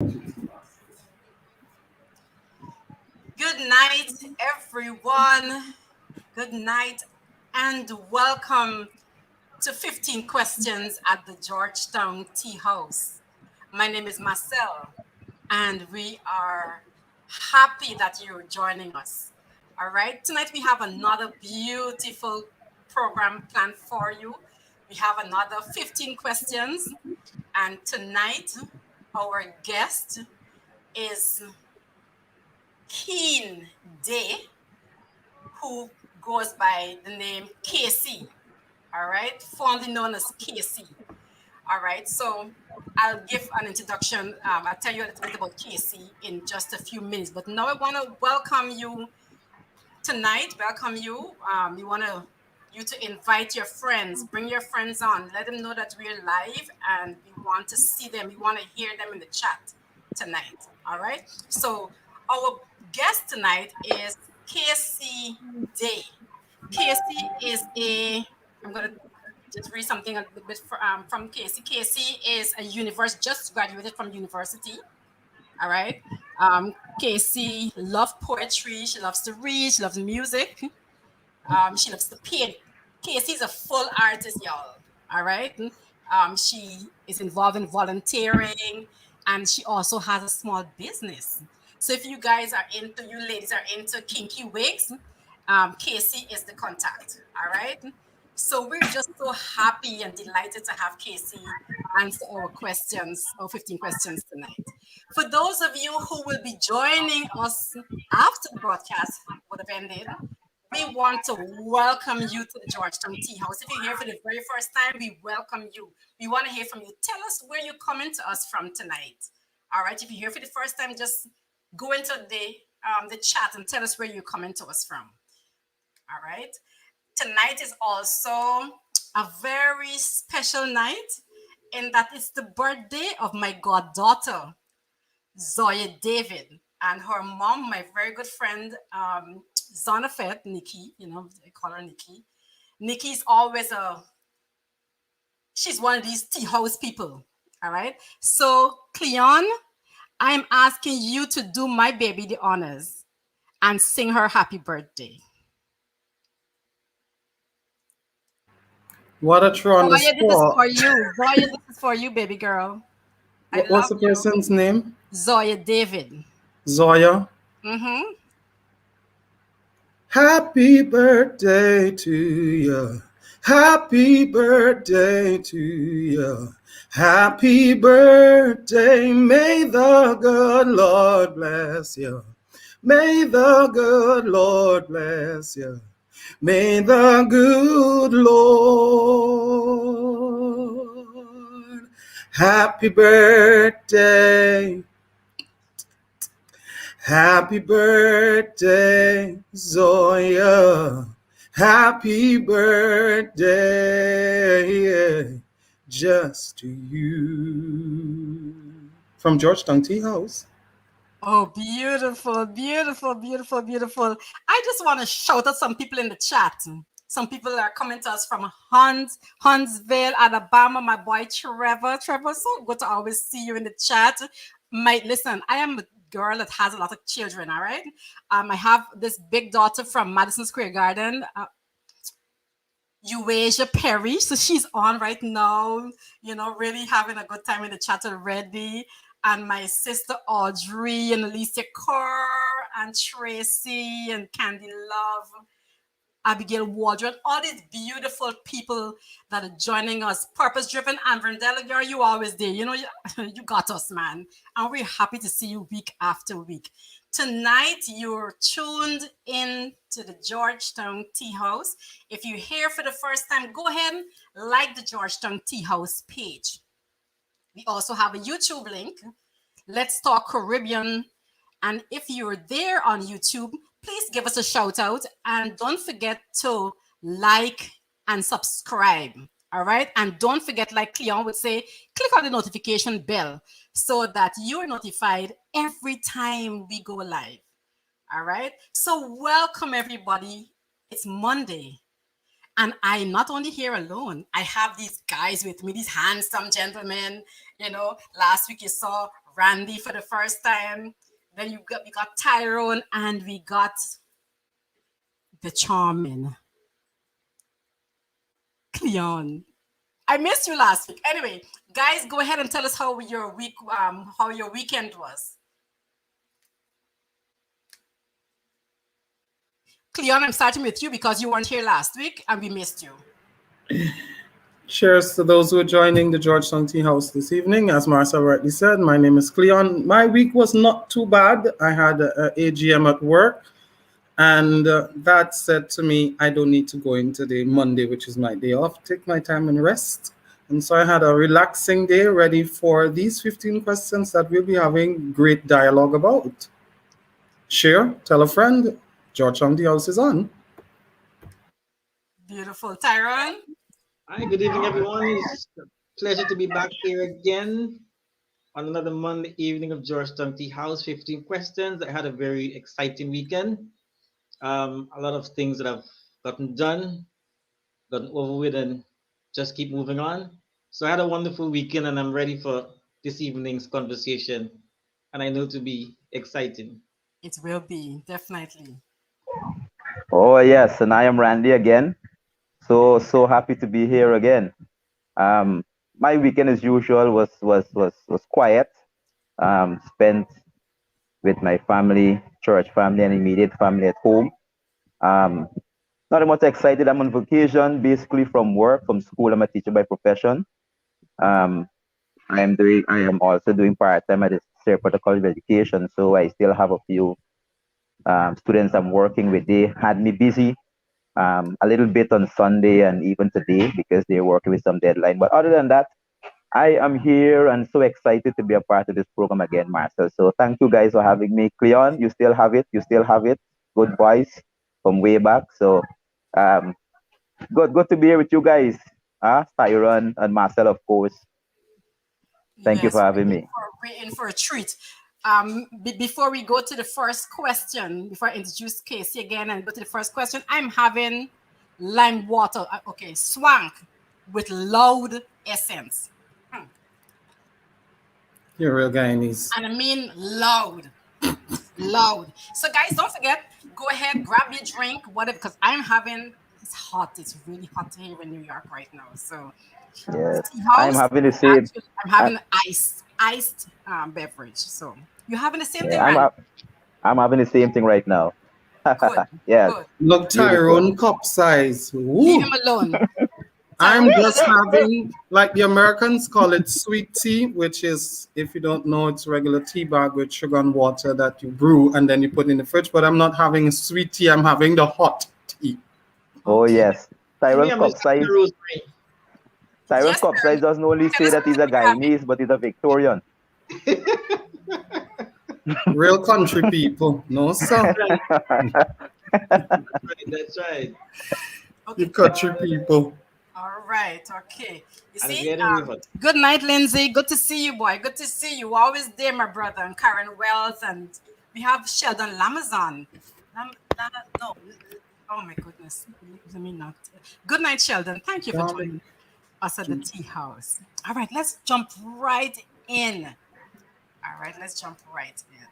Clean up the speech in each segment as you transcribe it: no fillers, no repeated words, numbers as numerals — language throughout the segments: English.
Good night, everyone. Good night, and welcome to 15 Questions at the Georgetown Tea House. My name is Marcel, and we are happy that you're joining us. All right, tonight we have another beautiful program planned for you. We have another 15 questions, and tonight our guest is Kean Dey, who goes by the name KC, all right, fondly known as KC. All right, so I'll give an introduction. I'll tell you a little bit about KC in just a few minutes, but now I want to welcome you tonight. Welcome you. We want you to invite your friends, bring your friends on, let them know that we're live and we want to see them. We want to hear them in the chat tonight. All right. So our guest tonight is Casey Day. Casey is I'm going to just read something a little bit from Casey. Casey is just graduated from university. All right. Casey loves poetry. She loves to read. She loves music. She loves to paint. Casey's a full artist, y'all. All right. She is involved in volunteering, and she also has a small business. So if you ladies are into kinky wigs, Casey is the contact. All right. So we're just so happy and delighted to have Casey answer our questions, our 15 questions tonight. For those of you who will be joining us after the broadcast would have ended, we want to welcome you to the Georgetown Tea House. If you're here for the very first time, we welcome you. We want to hear from you. Tell us where you're coming to us from tonight. All right. If you're here for the first time, just go into the chat and tell us where you're coming to us from. All right. Tonight is also a very special night in that it's the birthday of my goddaughter, Zoya David, and her mom, my very good friend, Zonafet, Nikki, I call her Nikki. Nikki's she's one of these tea house people. All right. So, Cleon, I'm asking you to do my baby the honors and sing her happy birthday. What a throw on the Zoya, this is spot. for you. Zoya, this is for you, baby girl. I What's love the you. person's name? Zoya David. Zoya. Mm-hmm. Happy birthday to you. Happy birthday to you. Happy birthday. May the good Lord bless you. May the good Lord bless you. May the good Lord. Happy birthday. Happy birthday, Zoya. Happy birthday just to you. From Georgetown Tea House. Oh, beautiful, beautiful, beautiful, beautiful. I just want to shout at some people in the chat. Some people are coming to us from Huntsville, Alabama. My boy Trevor. Trevor, so good to always see you in the chat. Listen, I am a girl that has a lot of children, all right? I have this big daughter from Madison Square Garden, Eurasia Perry. So she's on right now, really having a good time in the chat already. And my sister Audrey and Alicia Kerr and Tracy and Candy Love, Abigail Waldron, all these beautiful people that are joining us. Purpose driven and Vendela, girl, you always there. You got us, man. And we're happy to see you week after week. Tonight, you're tuned in to the Georgetown Tea House. If you're here for the first time, go ahead and like the Georgetown Tea House page. We also have a YouTube link. Let's Talk Caribbean. And if you're there on YouTube, please give us a shout out and don't forget to like and subscribe. All right. And don't forget, like Cleon would say, click on the notification bell so that you're notified every time we go live. All right. So, welcome everybody. It's Monday. And I'm not only here alone. I have these guys with me, these handsome gentlemen. Last week you saw Randy for the first time. Then we got Tyrone, and we got the charming Cleon. I missed you last week. Anyway, guys, go ahead and tell us how your weekend was. Cleon, I'm starting with you because you weren't here last week and we missed you. Cheers to those who are joining the Georgetown Tea House this evening. As Marcel rightly said, my name is Cleon. My week was not too bad. I had an AGM at work, and that said to me, I don't need to go in today, Monday, which is my day off, take my time and rest. And so I had a relaxing day ready for these 15 questions that we'll be having great dialogue about. Share, tell a friend, Georgetown Tea House is on. Beautiful. Tyrone? Hi, good evening, everyone. It's a pleasure to be back here again on another Monday evening of Georgetown Tea House. 15 questions. I had a very exciting weekend. A lot of things that I've gotten done, gotten over with, and just keep moving on. So I had a wonderful weekend, and I'm ready for this evening's conversation. And I know it will be exciting. It will be, definitely. Oh yes, and I am Randy again. So happy to be here again. My weekend as usual was quiet. Spent with my family, church family, and immediate family at home. Not much excited. I'm on vacation, basically from work, from school. I'm a teacher by profession. I am also doing part-time at the Sarasota College of Education, so I still have a few students I'm working with. They had me busy a little bit on Sunday and even today because they're working with some deadline. But other than that, I am here and so excited to be a part of this program again, Marcel. So thank you guys for having me. Cleon, you still have it. You still have it. Good voice from way back. So good to be here with you guys. Tyrone and Marcel, of course. Thank you for having me. We're in for a treat. Before we go to the first question, before I introduce Casey again and go to the first question, I'm having lime water. Okay, swank with loud essence. You're real Guyanese. And I mean loud. Loud. So guys, don't forget, go ahead, grab your drink, whatever, because it's hot. It's really hot here in New York right now. So yes, I'm having the same. I'm having iced beverage. So you're having the same thing, right? I'm having the same thing right now. Good. Yes. Good. Look, Tyrone, cup size. Woo. Leave him alone. I'm just having, like the Americans call it sweet tea, which is, if you don't know, it's regular tea bag with sugar and water that you brew and then you put in the fridge. But I'm not having sweet tea. I'm having the hot tea. Oh, yes. Tyrone's I'm cup just size. Tyrone's Yes, cup size doesn't only say that he's a Guyanese, but he's a Victorian. Real country people. No, sir. That's right. Okay. You country people. All right. Okay. You I'm see, getting with it. good night, Lindsay. Good to see you, boy. Good to see you. Always there, my brother. And Karen Wells. And we have Sheldon Lamazon. No. Oh, my goodness. Let me not. Good night, Sheldon. Thank you for joining us at the tea house. All right. Let's jump right in. All right. Let's jump right in.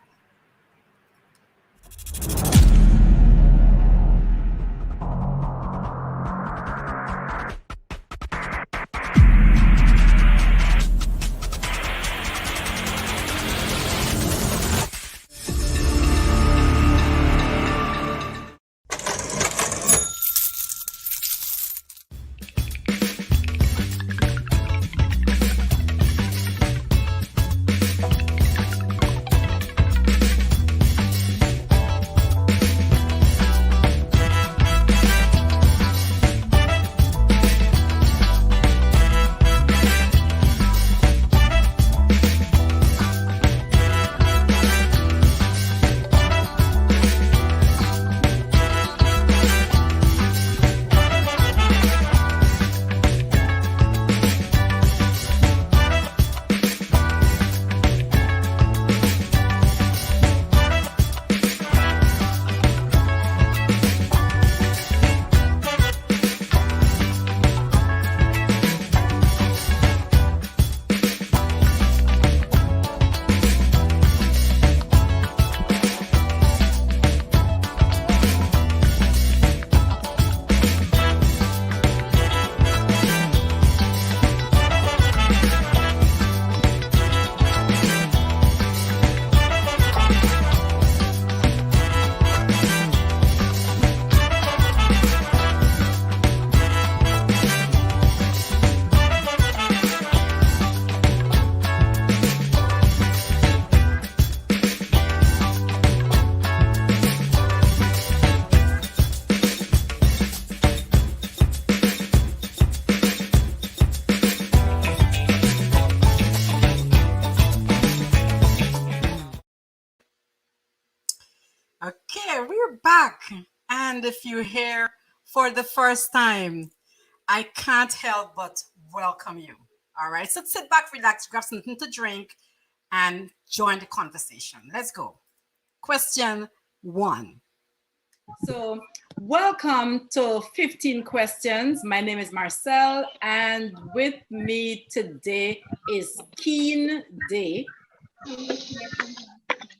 Okay, we're back. And if you're here for the first time, I can't help but welcome you. All right, so sit back, relax, grab something to drink, and join the conversation. Let's go. Question one. So, welcome to 15 Questions. My name is Marcel, and with me today is Kean Dey,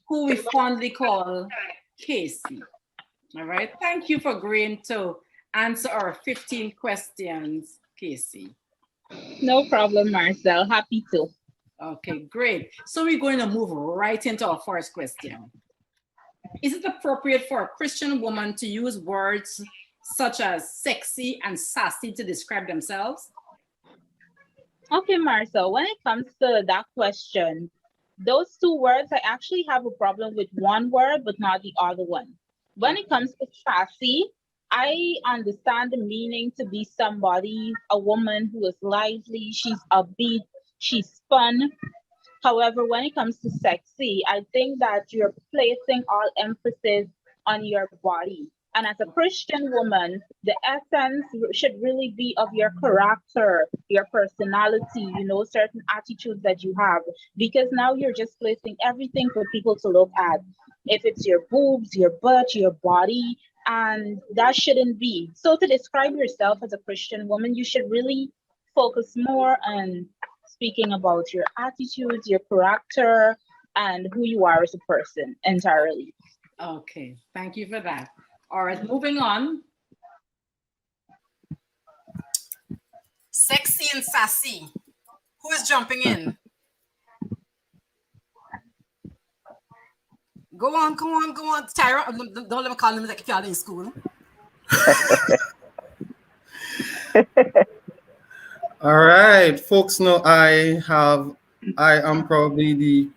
who we fondly call Casey. All right. Thank you for agreeing to answer our 15 questions, Casey. No problem, Marcel. Happy to. Okay, great. So we're going to move right into our first question. Is it appropriate for a Christian woman to use words such as sexy and sassy to describe themselves? Okay, Marcel, when it comes to that question, those two words, I actually have a problem with one word, but not the other one. When it comes to sassy, I understand the meaning to be somebody, a woman who is lively, she's upbeat, she's fun. However, when it comes to sexy, I think that you're placing all emphasis on your body. And as a Christian woman, the essence should really be of your character, your personality, certain attitudes that you have. Because now you're just placing everything for people to look at. If it's your boobs, your butt, your body, and that shouldn't be. So to describe yourself as a Christian woman, you should really focus more on speaking about your attitudes, your character, and who you are as a person entirely. Okay, thank you for that. All right, moving on. Sexy and sassy. Who is jumping in? Go on, go on, go on. Tyra, don't let me call him like if you're in school. All right, folks know I am probably the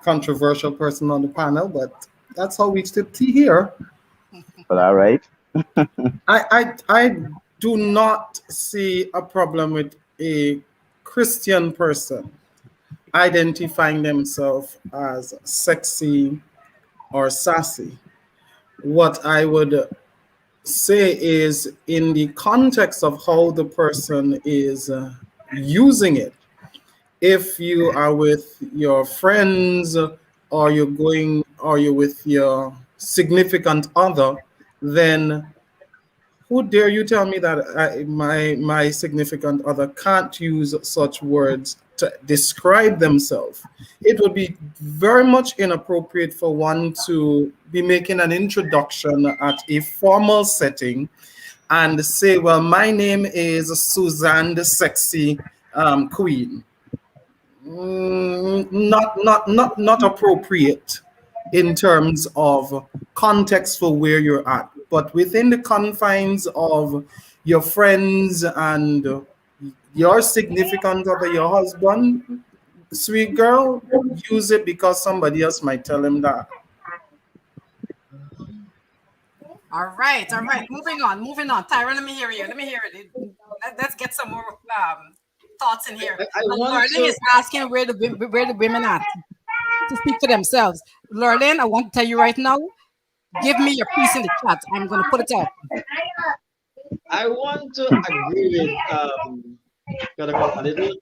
controversial person on the panel, but that's how we sip tea here. Well, all right. I do not see a problem with a Christian person identifying themselves as sexy or sassy. What I would say is in the context of how the person is using it. If you are with your friends or you're with your significant other, then who dare you tell me that my significant other can't use such words to describe themselves? It would be very much inappropriate for one to be making an introduction at a formal setting and say, well, my name is Suzanne the Sexy Queen. Not appropriate in terms of context for where you're at, but within the confines of your friends and your significant other, your husband, sweet girl, use it because somebody else might tell him that. All right, all right. Moving on, moving on. Tyra, let me hear you. Let me hear it. Let's get some more thoughts in here. Lorlin is asking where the women are to speak for themselves. Lorlin, I want to tell you right now, give me your piece in the chat. I'm going to put it out. I want to agree with a little.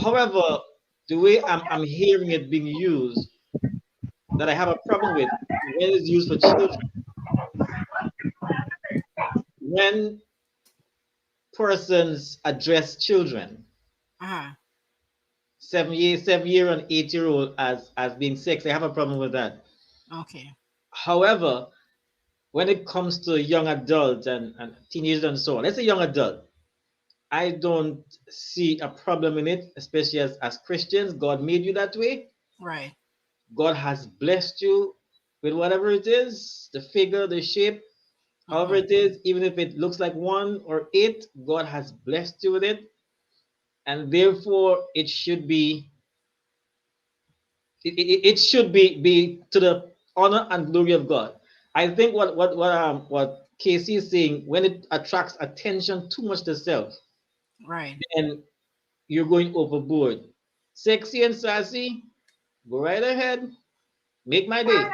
However, the way I'm hearing it being used, that I have a problem with when it's used for children. When persons address children, 7-year and 8-year-old as being sex, I have a problem with that. Okay. However, when it comes to young adults and teenagers and so on, let's say young adult, I don't see a problem in it, especially as Christians. God made you that way. Right. God has blessed you with whatever it is, the figure, the shape, however it is, even if it looks like 1 or 8, God has blessed you with it. And therefore it should be be to the honor and glory of God. I think what Casey is saying, when it attracts attention too much to self, right, then you're going overboard. Sexy and sassy, go right ahead. Make my day.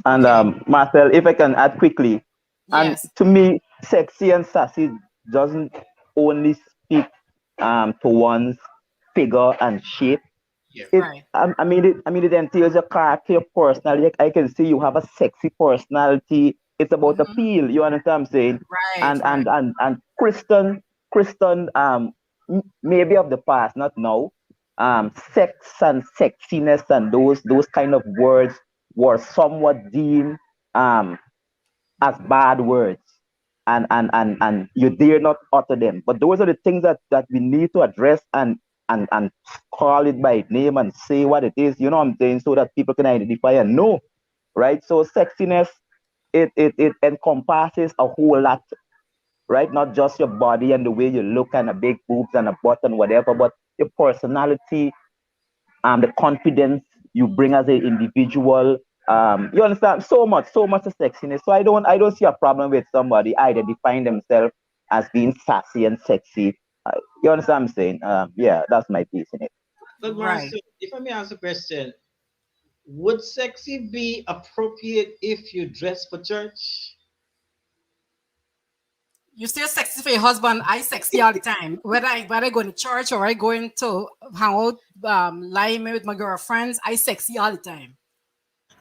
And Okay. Marcel, if I can add quickly, and Yes. to me, sexy and sassy doesn't only speak to one's figure and shape. Yeah. It, Right. I mean, it entails your character, your personality. Like, I can see you have a sexy personality. It's about Hmm. appeal. You understand what I'm saying? Right. And Right. Kristen, maybe of the past, not now. Sex and sexiness and those kind of words were somewhat deemed um as bad words, and you dare not utter them. But those are the things that we need to address and call it by name and say what it is. You know what I'm saying? So that people can identify and know, right? So sexiness, it encompasses a whole lot, right? Not just your body and the way you look and a big boobs and a butt and whatever, but your personality, the confidence you bring as an individual. You understand? So much of sexiness. So I don't see a problem with somebody identifying themselves as being sassy and sexy. You understand what I'm saying? Yeah, that's my piece in it. But Right. Marcel, if I may ask a question, would sexy be appropriate if you dress for church? You still sexy for your husband. I sexy all the time. Whether I go to church or I going to hang out, lie me with my girlfriends, I sexy all the time.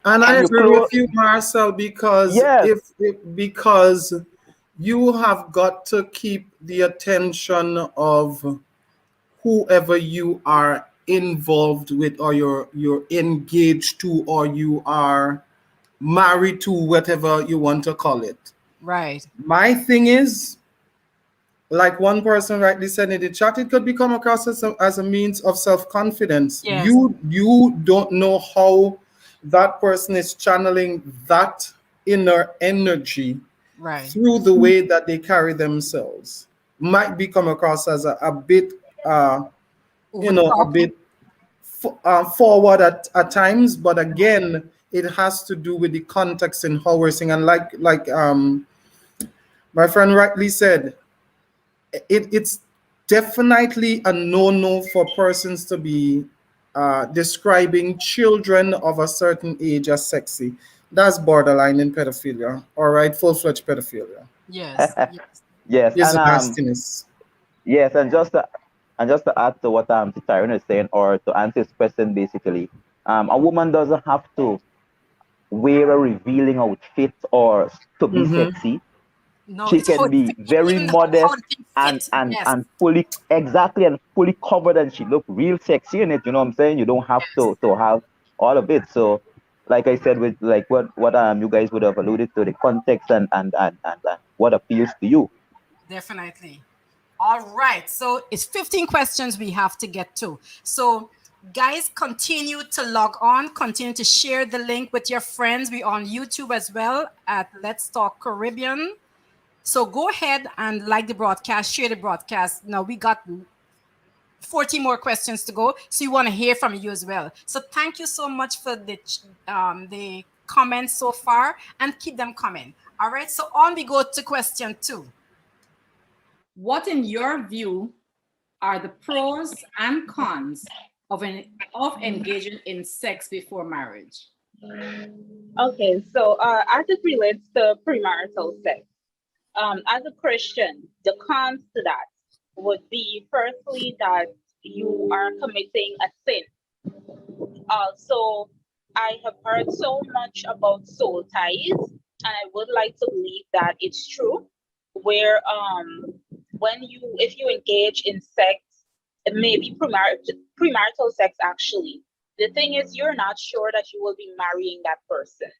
And I And you agree close, with you, Marcel, because yes, because you have got to keep the attention of whoever you are involved with, or you're engaged to, or you are married to, whatever you want to call it. Right. My thing is, like one person rightly said in the chat, it could become across as a means of self-confidence. Yes. You don't know how that person is channeling that inner energy Right. through the way that they carry themselves. Might become across as a bit Over the a top. bit forward at times, but again, it has to do with the context and how we're saying. And like my friend rightly said, it's definitely a no-no for persons to be describing children of a certain age as sexy. That's borderline in pedophilia. All right, full-fledged pedophilia Yes. Yes. yes, is and nastiness. yes, and just to add to what Tyrone is saying, or to answer his question, basically, a woman doesn't have to wear a revealing outfit or to be Mm-hmm. sexy. No, She it's how can it be fit. very Even how modest the thing and fit. and Yes. and fully, exactly, and fully covered, and she look real sexy in it. You know what I'm saying? You don't have Yes. to have all of it. So, like I said, with like what you guys would have alluded to, the context and what appeals to you. Definitely. All right. So it's 15 questions we have to get to. So, guys, continue to log on, continue to share the link with your friends. We're on YouTube as well at Let's Talk Caribbean. So go ahead and like the broadcast, share the broadcast. Now we got 40 more questions to go. So we want to hear from you as well. So thank you so much for the comments so far, and keep them coming. All right. So on we go to question 2. What, in your view, are the pros and cons of engaging in sex before marriage? Okay, so as it relates to premarital sex, as a Christian, the cons to that would be firstly that you are committing a sin. Also, I have heard so much about soul ties, and I would like to believe that it's true. Where when if you engage in sex, it may be premarital sex actually. The thing is, you're not sure that you will be marrying that person.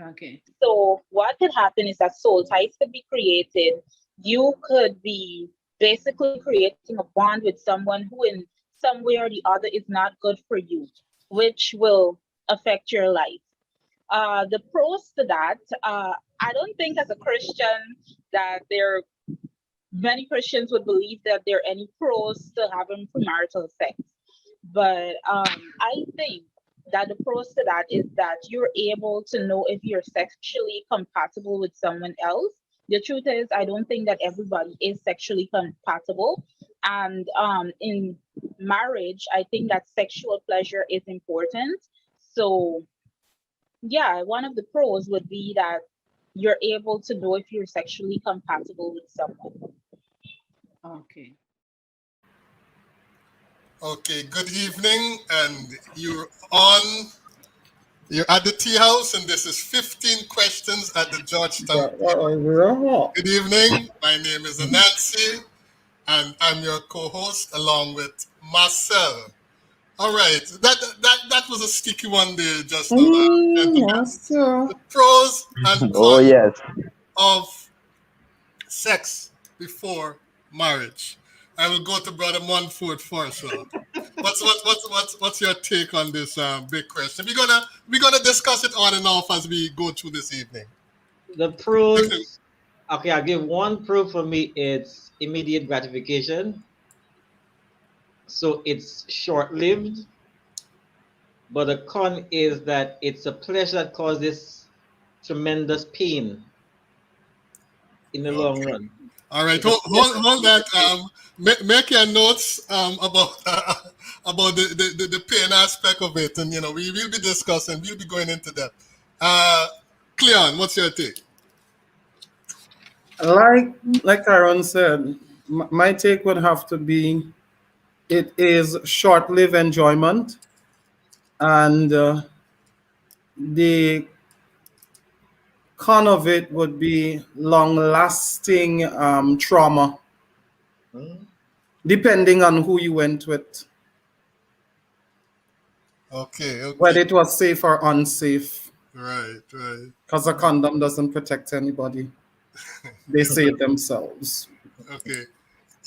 Okay. So what could happen is that soul ties could be created. You could be basically creating a bond with someone who in some way or the other is not good for you, which will affect your life. The pros to that, I don't think as a Christian that many Christians would believe that there are any pros to having premarital sex. But I think that the pros to that is that you're able to know if you're sexually compatible with someone else. The truth is, I don't think that everybody is sexually compatible. And in marriage, I think that sexual pleasure is important. So yeah, one of the pros would be that you're able to know if you're sexually compatible with someone. Okay. Okay, good evening, and you're at the tea house, and this is 15 questions at the Georgetown. Good evening, my name is Anansi, and I'm your co-host along with Marcel. All right, that was a sticky one there, just now, gentlemen. Yes, sir. The pros and Oh cons yes. of sex before marriage. I will go to Brother Monfort first. So. What's your take on this big question? We're gonna discuss it on and off as we go through this evening. The pros. Okay, I'll give one pro for me. It's immediate gratification. So it's short-lived. But the con is that it's a pleasure that causes tremendous pain in the long run. All right, It's a hold that. pleasure. Make your notes about the pain aspect of it, and we will be discussing. We'll be going into that. Cleon, what's your take? Like Aaron said, my take would have to be it is short-lived enjoyment, and the con of it would be long-lasting trauma, Hmm? depending on who you went with, Okay, whether it was safe or unsafe, right. because a condom doesn't protect anybody. They say it themselves. Okay,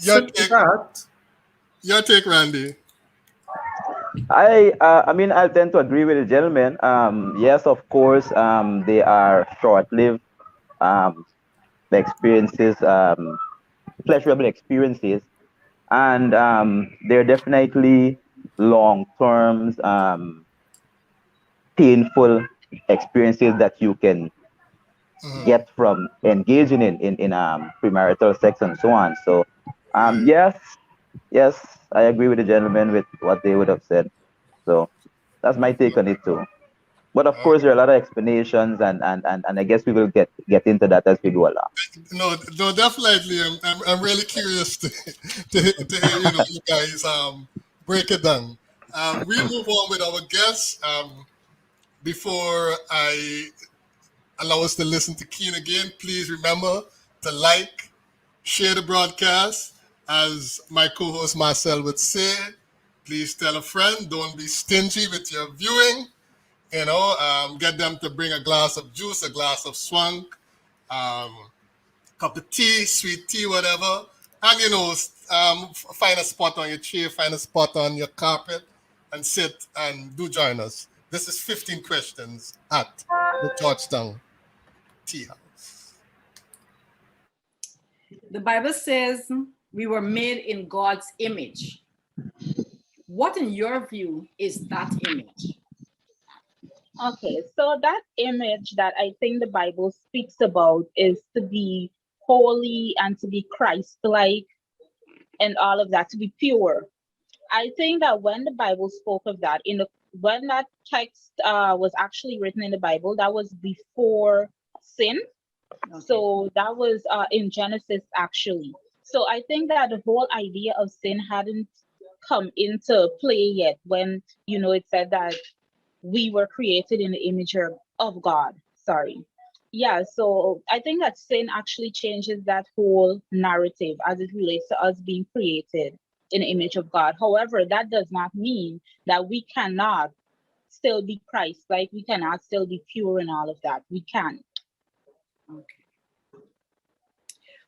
your So to take, that, Randy. I mean, I tend to agree with the gentleman. Yes, of course, they are short-lived um, experiences, pleasurable experiences, and they're definitely long-term, painful experiences that you can Mhm. get from engaging in premarital sex and so on. So, Right. yes, yes, I agree with the gentleman with what they would have said. So that's my take on it too. But of course, there are a lot of explanations, and I guess we will get into that as we go along. No, definitely. I'm really curious to hear you guys break it down. We move on with our guests. Before I allow us to listen to Kean again, please remember to like, share the broadcast. As my co-host Marcel would say, please tell a friend. Don't be stingy with your viewing. Get them to bring a glass of juice, a glass of swank, cup of tea, sweet tea, whatever. And find a spot on your chair, find a spot on your carpet, and sit and do join us. This is 15 questions at the Georgetown Tea House. The Bible says we were made in God's image. What, in your view, is that image? Okay, so that image that I think the Bible speaks about is to be holy and to be Christ-like and all of that, to be pure. I think that when the Bible spoke of that, when that text was actually written in the Bible, that was before sin. Okay. So that was in Genesis actually. So I think that the whole idea of sin hadn't come into play yet when it said that we were created in the image of God. Sorry. Yeah, so I think that sin actually changes that whole narrative as it relates to us being created in the image of God. However, that does not mean that we cannot still be Christ, like we cannot still be pure and all of that. We can. Okay.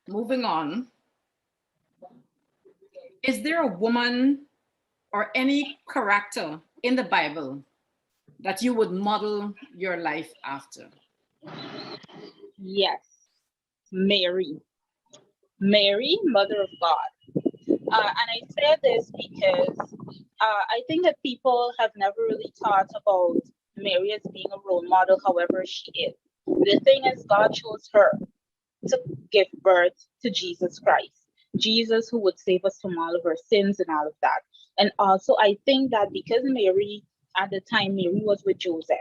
Moving on. Is there a woman or any character in the Bible that you would model your life after? Yes, Mary. Mary, Mother of God. And I say this because I think that people have never really thought about Mary as being a role model, however, she is. The thing is, God chose her to give birth to Jesus Christ, Jesus who would save us from all of our sins and all of that. And also, I think that because Mary, at the time, Mary was with Joseph.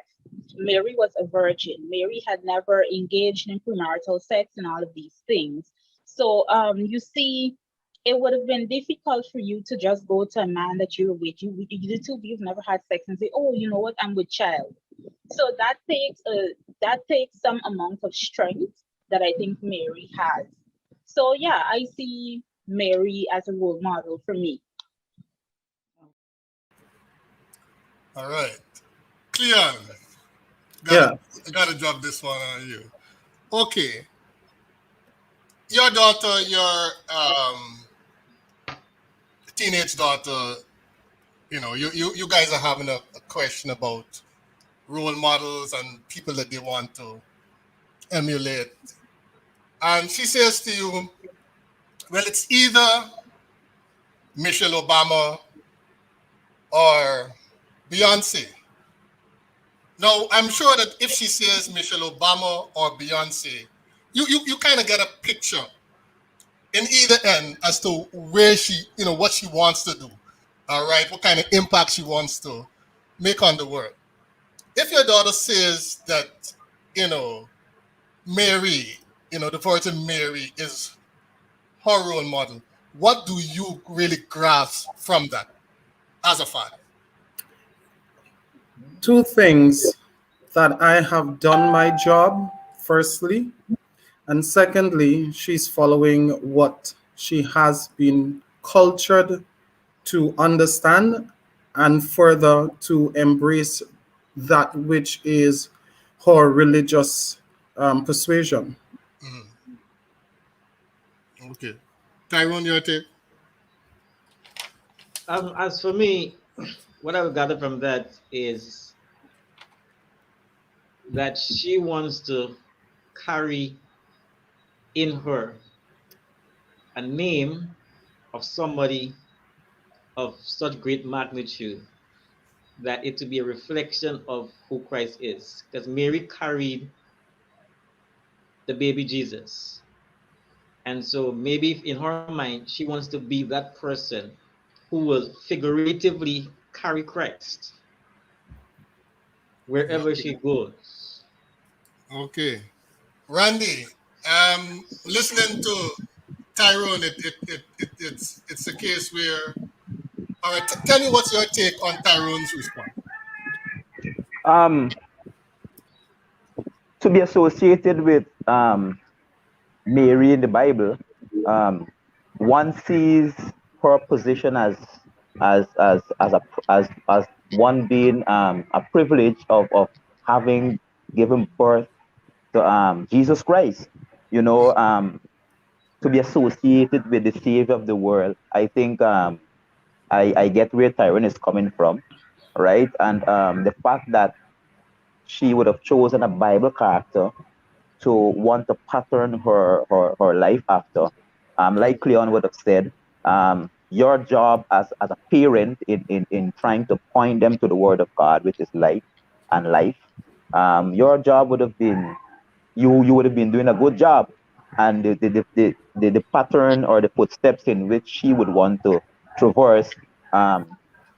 Mary was a virgin. Mary had never engaged in premarital sex and all of these things. So you see, it would have been difficult for you to just go to a man that you're with. You've never had sex and say, "Oh, you know what? I'm with child." So that takes some amount of strength that I think Mary has. So yeah, I see Mary as a role model for me. All right. Cleon, Yeah. gotta drop this one on you. Okay. Your daughter, your teenage daughter, you guys are having a question about role models and people that they want to emulate. And she says to you, well, it's either Michelle Obama or Beyonce. Now, I'm sure that if she says Michelle Obama or Beyonce, you kind of get a picture in either end as to where she, what she wants to do. All right, what kind of impact she wants to make on the world. If your daughter says that, Mary, the Virgin Mary is her role model, what do you really grasp from that as a father? Two things: that I have done my job, firstly, and secondly, she's following what she has been cultured to understand, and further to embrace that which is her religious persuasion. Mm-hmm. Okay. Tyrone, your take? As for me, what I've gathered from that is that she wants to carry in her a name of somebody of such great magnitude that it to be a reflection of who Christ is. Because Mary carried the baby Jesus. And so maybe in her mind, she wants to be that person who will figuratively carry Christ wherever Okay. she goes. Okay. Randy, listening to Tyrone, it's a case where, all right, tell me what's your take on Tyrone's response. Um, to be associated with Mary in the Bible, um, one sees her position as one being a privilege of having given birth to Jesus Christ. You know, to be associated with the Savior of the world. I think I get where Tyrone is coming from, right? And the fact that she would have chosen a Bible character to want to pattern her life after. Like Cleon would have said, your job as a parent in trying to point them to the word of God, which is light and life, your job would have been, you would have been doing a good job. And the pattern or the footsteps in which she would want to traverse,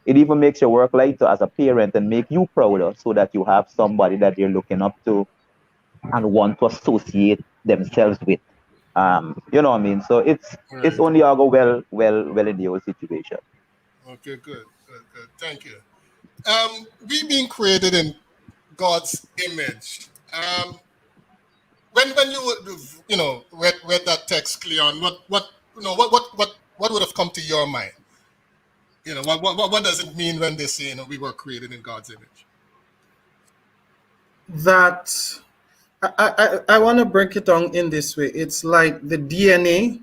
it even makes your work lighter as a parent and make you prouder so that you have somebody that you're looking up to and want to associate themselves with. You know what I mean? So it's Right. only all go well in the whole situation. Okay, good. Thank you. We being created in God's image. When you would read that text, Cleon, what would have come to your mind? What does it mean when they say we were created in God's image? That I want to break it down in this way. It's like the DNA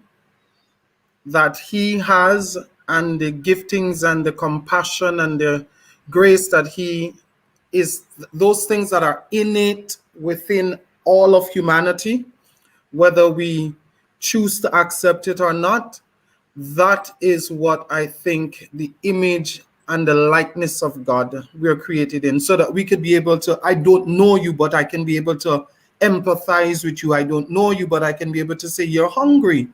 that he has, and the giftings and the compassion and the grace that he is, those things that are innate within all of humanity, whether we choose to accept it or not. That is what I think the image and the likeness of God we're created in, so that we could be able to, I don't know you, but I can be able to empathize with you. I don't know you, but I can be able to say, you're hungry.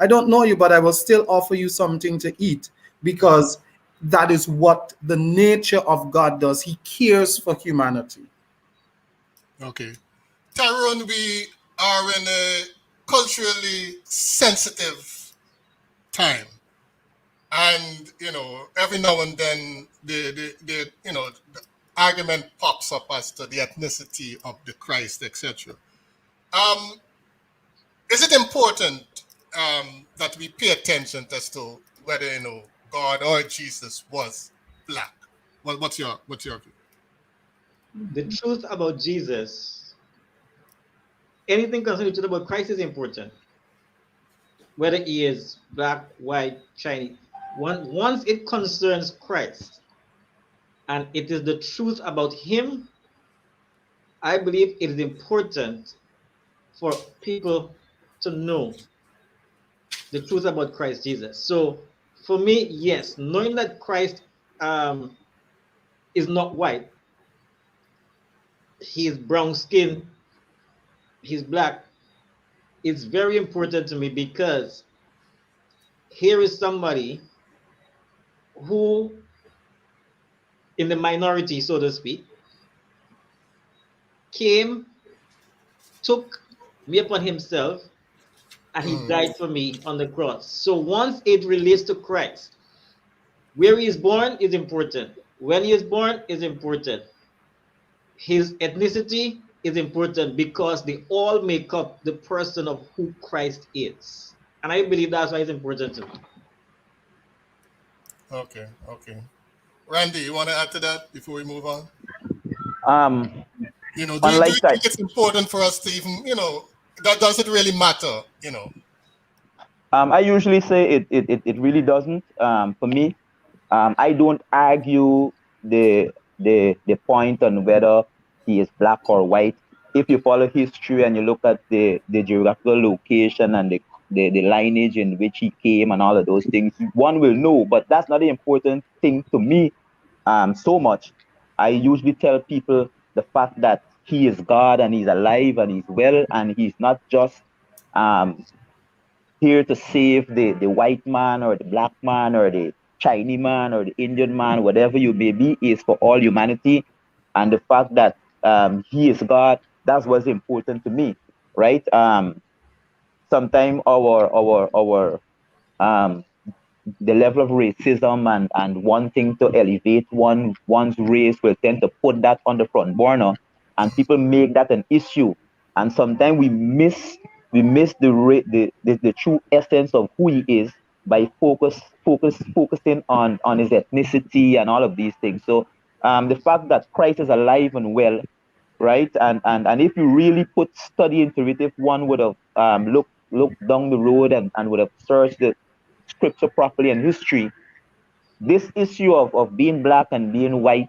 I don't know you, but I will still offer you something to eat, because that is what the nature of God does. He cares for humanity. Okay. Tyrone, we are in a culturally sensitive time. And, every now and then the argument pops up as to the ethnicity of the Christ, etc. Um, is it important that we pay attention as to whether, God or Jesus was black? What's your view? The truth about Jesus, anything concerning the truth about Christ is important. Whether he is black, white, Chinese. Once it concerns Christ and it is the truth about him, I believe it is important for people to know the truth about Christ Jesus. So for me, yes, knowing that Christ is not white, he is brown skin, he's black, it's very important to me because here is somebody who, in the minority, so to speak, came, took me upon himself, and he died for me on the cross. So once it relates to Christ, where he is born is important. When he is born is important. His ethnicity is important because they all make up the person of who Christ is. And I believe that's why it's important to me. Okay. Randy, you want to add to that before we move on? Um, Do you unlike that, think it's important for us to even, that does it really matter, I usually say it really doesn't. For me, I don't argue the point on whether he is black or white. If you follow history and you look at the geographical location and the lineage in which he came and all of those things, one will know. But that's not the important thing to me. So much. I usually tell people the fact that he is God and he's alive and he's well and he's not just um here to save the white man or the black man or the Chinese man or the Indian man, whatever you may be, is for all humanity. And the fact that he is God, that's what's important to me, right? Sometimes our um the level of racism and wanting to elevate one's race will tend to put that on the front burner, and people make that an issue. And sometimes we miss the true essence of who he is by focusing on his ethnicity and all of these things. So the fact that Christ is alive and well, right? And if you really put study into it, if one would have looked down the road and would have searched the scripture properly and history, this issue of being black and being white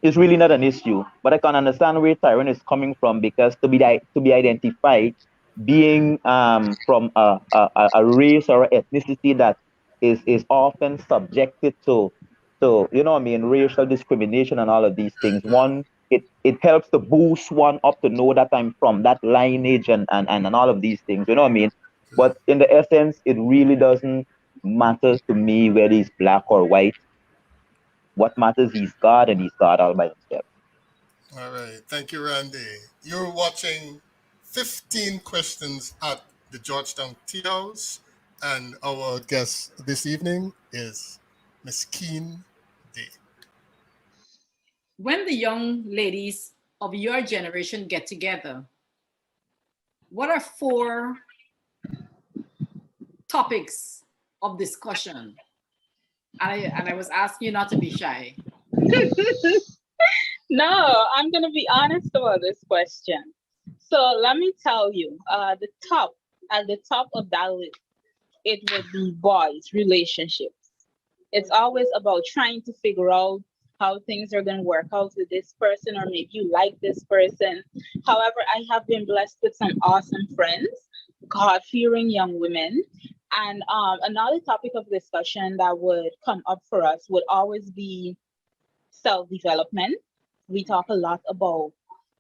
is really not an issue. But I can understand where Tyrone is coming from, because to be identified, being from a race or ethnicity that is often subjected to what I mean, racial discrimination and all of these things. One, it helps to boost one up to know that I'm from that lineage and all of these things. You know what I mean? But in the essence, it really doesn't matter to me whether he's black or white. What matters, he's God and he's God all by himself. All right. Thank you, Randy. You're watching 15 Questions at the Georgetown Tea House, and our guest this evening is Miss Kean Dey. When the young ladies of your generation get together, what are 4 topics of discussion? And I was asking you not to be shy. No, I'm gonna be honest about this question. So let me tell you, at the top of that list, it would be boys' relationships. It's always about trying to figure out how things are gonna work out with this person, or maybe you like this person. However, I have been blessed with some awesome friends, God-fearing young women. And another topic of discussion that would come up for us would always be self-development. We talk a lot about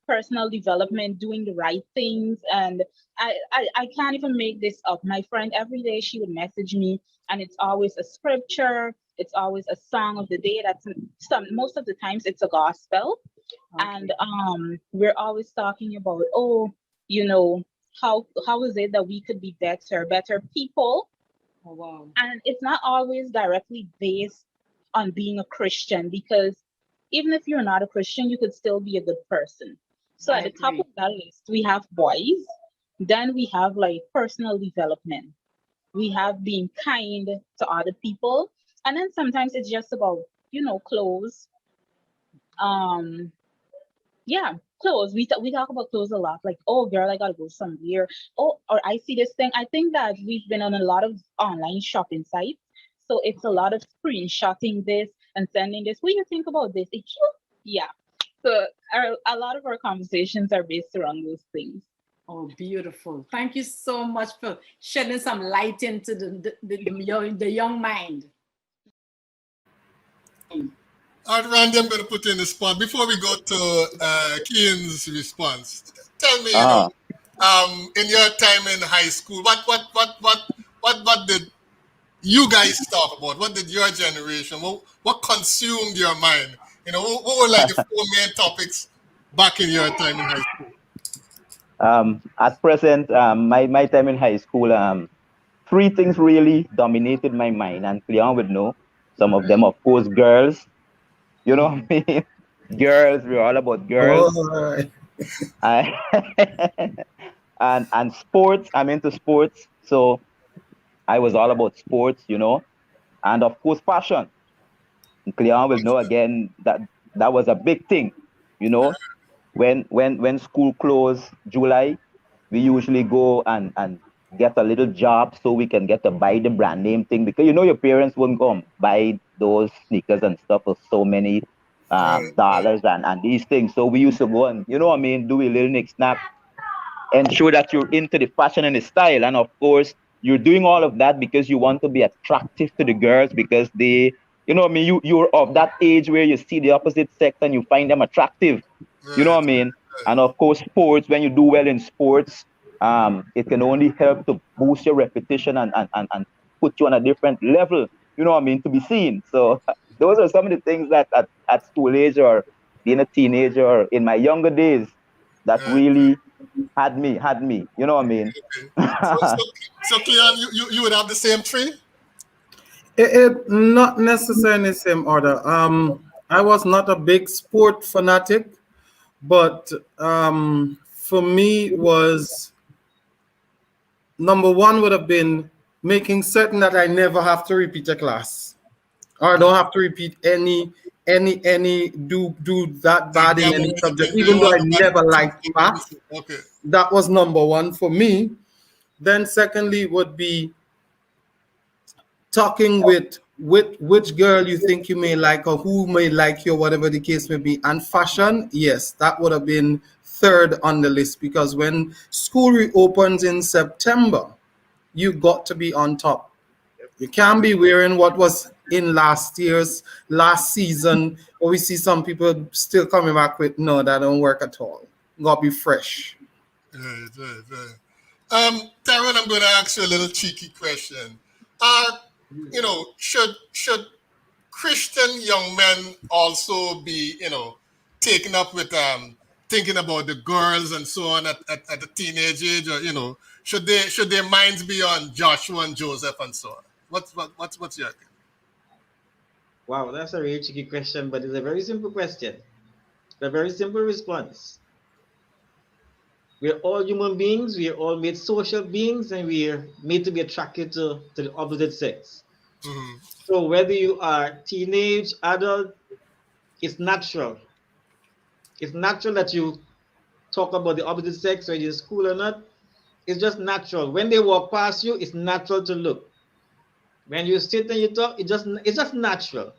personal development, doing the right things. And I can't even make this up. My friend, every day she would message me, and it's always a scripture, it's always a song of the day. Most of the times it's a gospel. And we're always talking about, oh, you know, how is it that we could be better people? Oh, wow. And it's not always directly based on being a Christian, because even if you're not a Christian, you could still be a good person. So I at the top agree. of that list, we have boys. Then we have like personal development. We have being kind to other people. And then sometimes it's just about, clothes. Um, yeah, clothes. We talk about clothes a lot. Like, oh, girl, I gotta go somewhere. Oh, or I see this thing. I think that we've been on a lot of online shopping sites, so it's a lot of screenshotting this and sending this. What do you think about this? Yeah. So a lot of our conversations are based around those things. Oh, beautiful. Thank you so much for shedding some light into the young mind. All right, Randy, I'm going to put you in the spot. Before we go to Kean's response, tell me, Ah, in your time in high school, what did you guys talk about? What did your generation, what consumed your mind? What were like the four main topics back in your time in high school? at present, my time in high school, three things really dominated my mind, and Cleon would know. Some of them, of course, girls. You know what I mean? Girls, we're all about girls. Oh, I, and sports. I'm into sports, so I was all about sports. And of course, fashion. Cleon will know again that that was a big thing. You know, when school closed July, we usually go and get a little job so we can get to buy the brand name thing, because your parents wouldn't go and buy those sneakers and stuff for so many dollars and these things. So we used to go and what I mean, do a little nick snap and show that you're into the fashion and the style. And of course, you're doing all of that because you want to be attractive to the girls, because they, what I mean, you're of that age where you see the opposite sex and you find them attractive. You know Right, what I mean? And of course, sports, when you do well in sports, it can only help to boost your reputation and put you on a different level, you know what I mean, to be seen. So those are some of the things that at school age or being a teenager or in my younger days that right. really had me, you know what I mean? So Cleon, you would have the same three? it not necessarily the same order. I was not a big sport fanatic, but for me was number one would have been making certain that I never have to repeat a class, or I don't have to repeat any do that Like bad in any subject, doing even though all I the never liked mathematics. math. Okay. That was number one for me. Then secondly would be talking with which girl you think you may like or who may like you, whatever the case may be. And fashion, yes, that would have been third on the list, because when school reopens in September, you got to be on top. You can't be wearing what was in last season, or we see some people still coming back with no, that don't work at all. Gotta be fresh. Right. Tyrone, I'm going to ask you a little cheeky question. Should Christian young men also be, taken up with thinking about the girls and so on at the teenage age, or should their minds be on Joshua and Joseph and so on? What's your opinion? Wow, that's a really tricky question, but it's a very simple question. A very simple response. We're all human beings, we are all made social beings, and we are made to be attracted to the opposite sex. Mm-hmm. So whether you are teenage, adult, it's natural. It's natural that you talk about the opposite sex, whether you're in school or not. It's just natural. When they walk past you, it's natural to look. When you sit and you talk, it's just natural.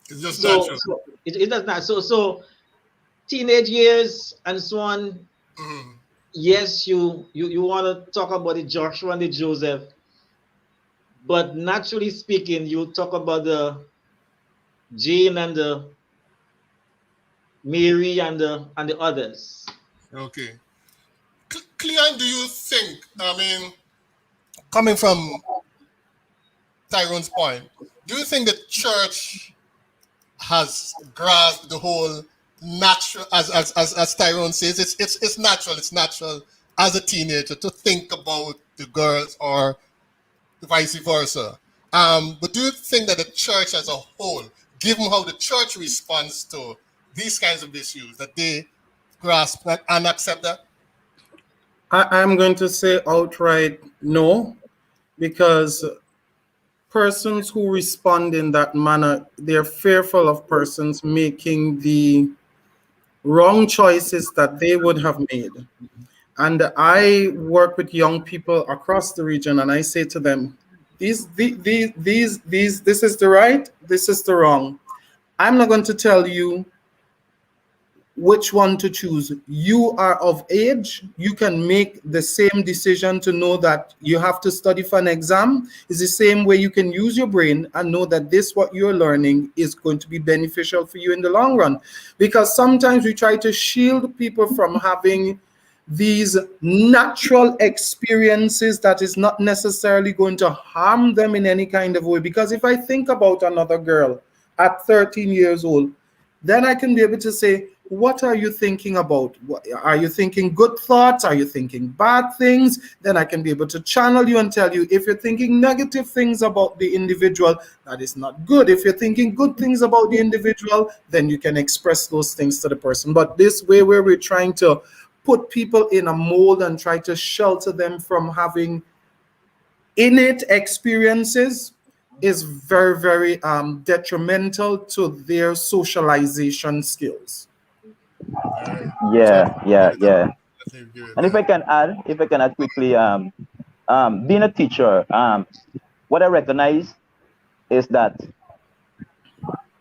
It's just So, natural. so it does not. So teenage years and so on. Mm-hmm. Yes, you want to talk about the Joshua and the Joseph, but naturally speaking, you talk about the Jane and the Mary and the others. Okay. Cleon, do you think, I mean, coming from Tyrone's point, do you think the church has grasped the whole natural, as Tyrone says, it's natural. It's natural as a teenager to think about the girls or vice versa. But do you think that the church as a whole, given how the church responds to these kinds of issues, that they grasp that and accept that? I'm going to say outright no, because persons who respond in that manner, they're fearful of persons making the wrong choices that they would have made. And I work with young people across the region, and I say to them, this is the right, this is the wrong. I'm not going to tell you which one to choose. You are of age. You can make the same decision to know that you have to study for an exam. It's the same way you can use your brain and know that this, what you're learning, is going to be beneficial for you in the long run. Because sometimes we try to shield people from having these natural experiences that is not necessarily going to harm them in any kind of way. Because if I think about another girl at 13 years old, then I can be able to say, what are you thinking about? Are you thinking good thoughts? Are you thinking bad things? Then I can be able to channel you and tell you, if you're thinking negative things about the individual, that is not good. If you're thinking good things about the individual, then you can express those things to the person. But this way, where we're trying to put people in a mold and try to shelter them from having innate experiences, is very, very detrimental to their socialization skills. Yeah, yeah, yeah. I agree with And that. if I can add quickly, being a teacher, what I recognize is that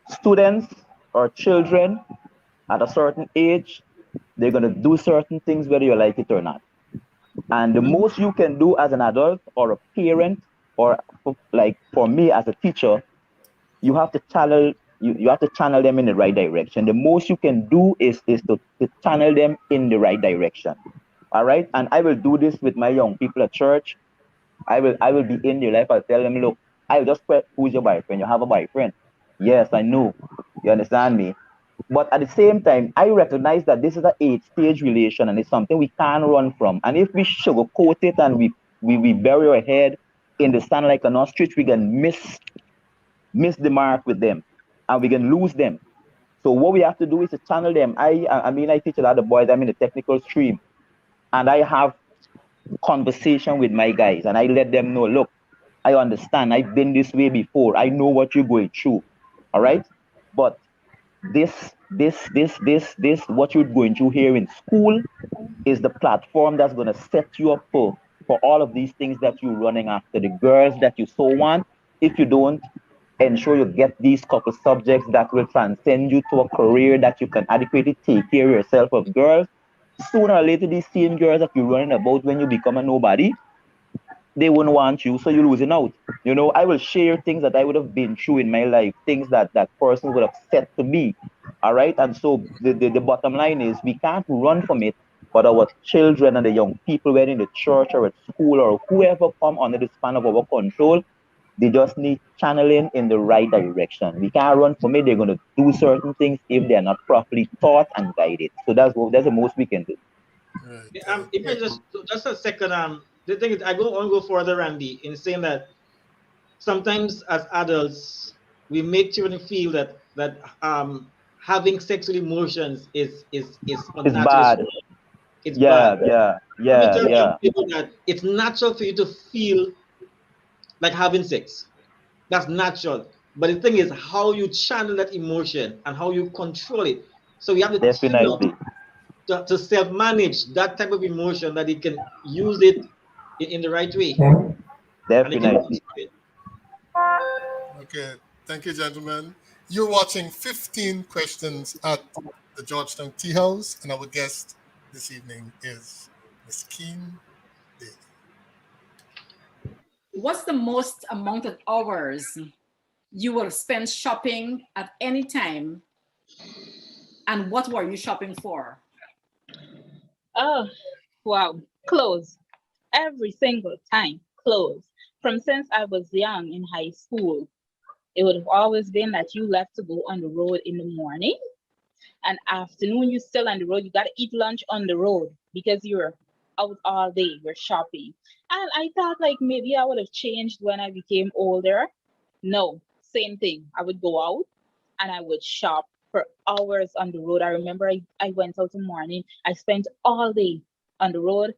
students or children at a certain age, they're gonna do certain things whether you like it or not. And the most you can do as an adult or a parent, or like for me as a teacher, you have to channel you have to channel them in the right direction. The most you can do is to channel them in the right direction. All right. And I will do this with my young people at church. I will be in their life. I'll tell them, look, I'll just put, who's your boyfriend? You have a boyfriend. Yes, I know. You understand me? But at the same time, I recognize that this is an 8-stage relation and it's something we can't run from. And if we sugarcoat it and we bury our head in the sand like an ostrich, we can miss the mark with them and we can lose them. So what we have to do is to channel them. I mean, I teach a lot of boys. I'm in the technical stream, and I have conversation with my guys, and I let them know, look, I understand. I've been this way before. I know what you're going through. All right, but this, what you're going through here in school is the platform that's going to set you up for all of these things that you're running after, the girls that you so want. If you don't ensure you get these couple subjects that will transcend you to a career that you can adequately take care of yourself of girls, sooner or later these same girls that you're running about when you become a nobody, they wouldn't want you, so you're losing out. You know, I will share things that I would have been through in my life, things that person would have said to me. All right. And so the bottom line is we can't run from it, but our children and the young people, whether in the church or at school or whoever come under the span of our control, they just need channeling in the right direction. We can't run from it. They're going to do certain things if they're not properly taught and guided. So that's the most we can do. Right. If I just a second, the thing is, I want to go further, Randy, in saying that sometimes as adults we make children feel that having sexual emotions is It's unnatural. bad. It's Yeah, bad. yeah, Let me yeah, tell young yeah. people that it's natural for you to feel like having sex. That's natural. But the thing is how you channel that emotion and how you control it. So you have to team up Definitely. to self-manage that type of emotion, that you can use it in the right way and you can control Definitely. it. Okay. Thank you, gentlemen. You're watching 15 Questions at the Georgetown Tea House, and our guest this evening is Miss Kean Dey. What's the most amount of hours you will spend shopping at any time, and what were you shopping for? Oh, wow. Clothes. Every single time. Clothes. From since I was young in high school, it would have always been that you left to go on the road in the morning. And afternoon, you're still on the road. You got to eat lunch on the road because you're out all day. You're shopping. And I thought like maybe I would have changed when I became older. No, same thing. I would go out and I would shop for hours on the road. I remember I went out in the morning. I spent all day on the road,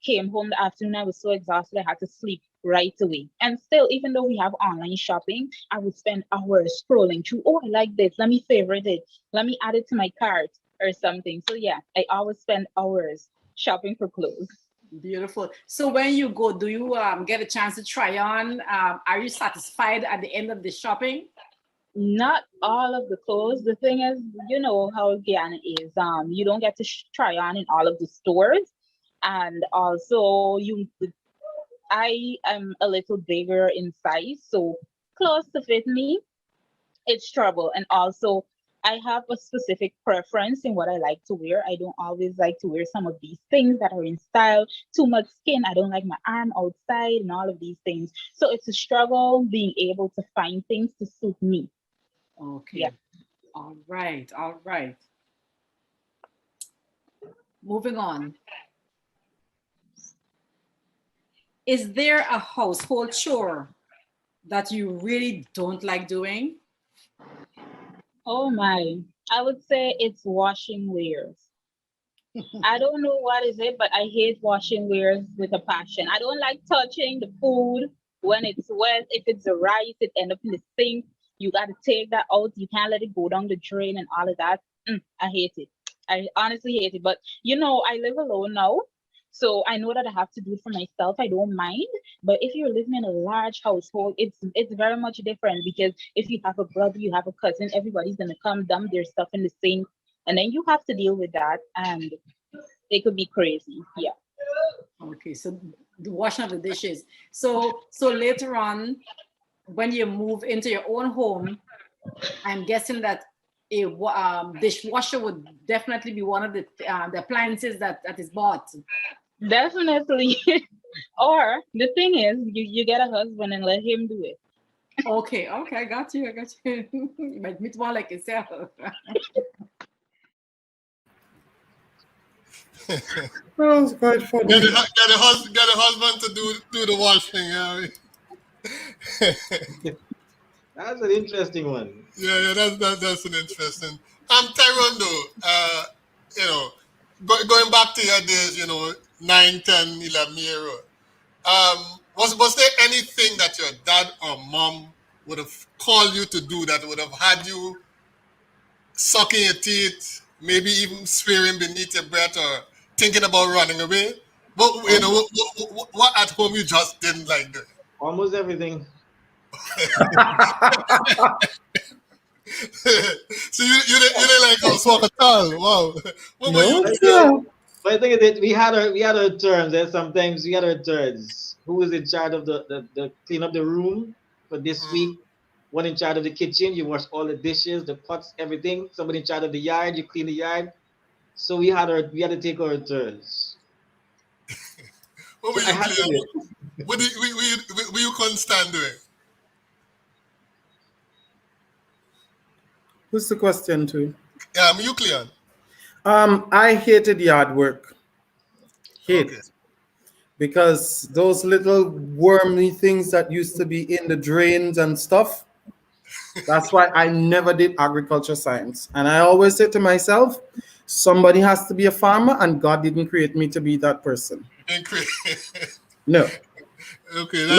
came home the afternoon. I was so exhausted. I had to sleep right away. And still, even though we have online shopping, I would spend hours scrolling through. Oh, I like this. Let me favorite it. Let me add it to my cart or something. So yeah, I always spend hours shopping for clothes. Beautiful. So when you go, do you get a chance to try on? Are you satisfied at the end of the shopping? Not all of the clothes. The thing is, you know how Guyana is. You don't get to try on in all of the stores, and also I am a little bigger in size, so clothes to fit me, it's trouble. And also, I have a specific preference in what I like to wear. I don't always like to wear some of these things that are in style. Too much skin. I don't like my arm outside and all of these things. So it's a struggle being able to find things to suit me. Okay. Yeah. All right. All right. Moving on. Is there a household chore that you really don't like doing? Oh my. I would say it's washing wares. I don't know what is it, but I hate washing wares with a passion. I don't like touching the food when it's wet. If it's a rice, it end up in the sink. You got to take that out. You can't let it go down the drain and all of that. I hate it. I honestly hate it. But you know, I live alone now, so I know that I have to do it for myself. I don't mind. But if you're living in a large household, it's very much different because if you have a brother, you have a cousin, everybody's gonna come dump their stuff in the sink, and then you have to deal with that, and it could be crazy. Yeah. Okay, so the washing of the dishes. So later on, when you move into your own home, I'm guessing that a dishwasher would definitely be one of the appliances that is bought. Definitely. Or the thing is, you get a husband and let him do it. Okay, I got you. You might meet one like yourself. That was quite funny. Get a husband to do the washing. That's an interesting one. Yeah, that's an interesting. Tyrone though, going back to your days, 9, 10, 11 year old. Was there anything that your dad or mom would have called you to do that would have had you sucking your teeth, maybe even swearing beneath your breath or thinking about running away? But what at home you just didn't like doing? Almost everything. So you didn't like housework at all? Wow. What were you? But I think that we had our turns. And sometimes we had our turns. Who was in charge of the clean up the room for this week? One in charge of the kitchen. You wash all the dishes, the pots, everything. Somebody in charge of the yard. You clean the yard. So we had to take our turns. What were you doing? What were you couldn't stand doing? Who's the question to? You, Cleon. I hated yard work. Okay. Because those little wormy things that used to be in the drains and stuff, that's why I never did agriculture science. And I always say to myself, somebody has to be a farmer, and God didn't create me to be that person. No. Okay.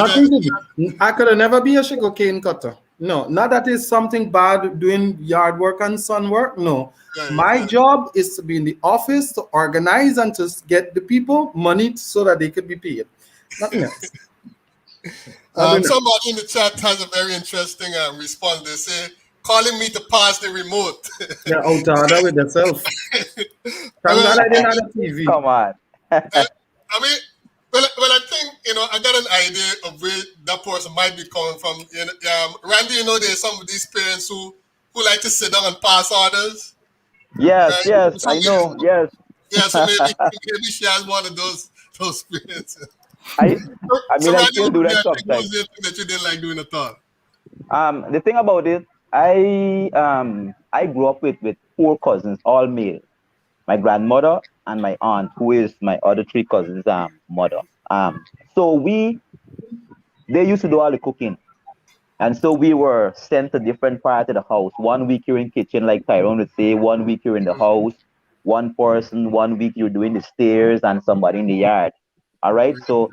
I could have never be a sugarcane cutter. No, not that is something bad doing yard work and sun work. No, my job is to be in the office to organize and to get the people money so that they could be paid. Nothing else. Somebody in the chat has a very interesting response. They say, calling me to pass the remote. Yeah, out there with yourself. Thank God I didn't have a TV. Come on. I mean, well, I think, I got an idea of where that person might be coming from. Randy, there's some of these parents who like to sit down and pass orders. Yes, I know, yes. Yeah, so maybe she has one of those parents. I mean, so I still do that sometimes. What was the thing that you didn't like doing at all? The thing about it, I grew up with four cousins, all male. My grandmother and my aunt, who is my other three cousins' mother. So they used to do all the cooking. And so we were sent to different parts of the house. 1 week you're in kitchen, like Tyrone would say. 1 week you're in the house. One person. 1 week you're doing the stairs, and somebody in the yard. All right. So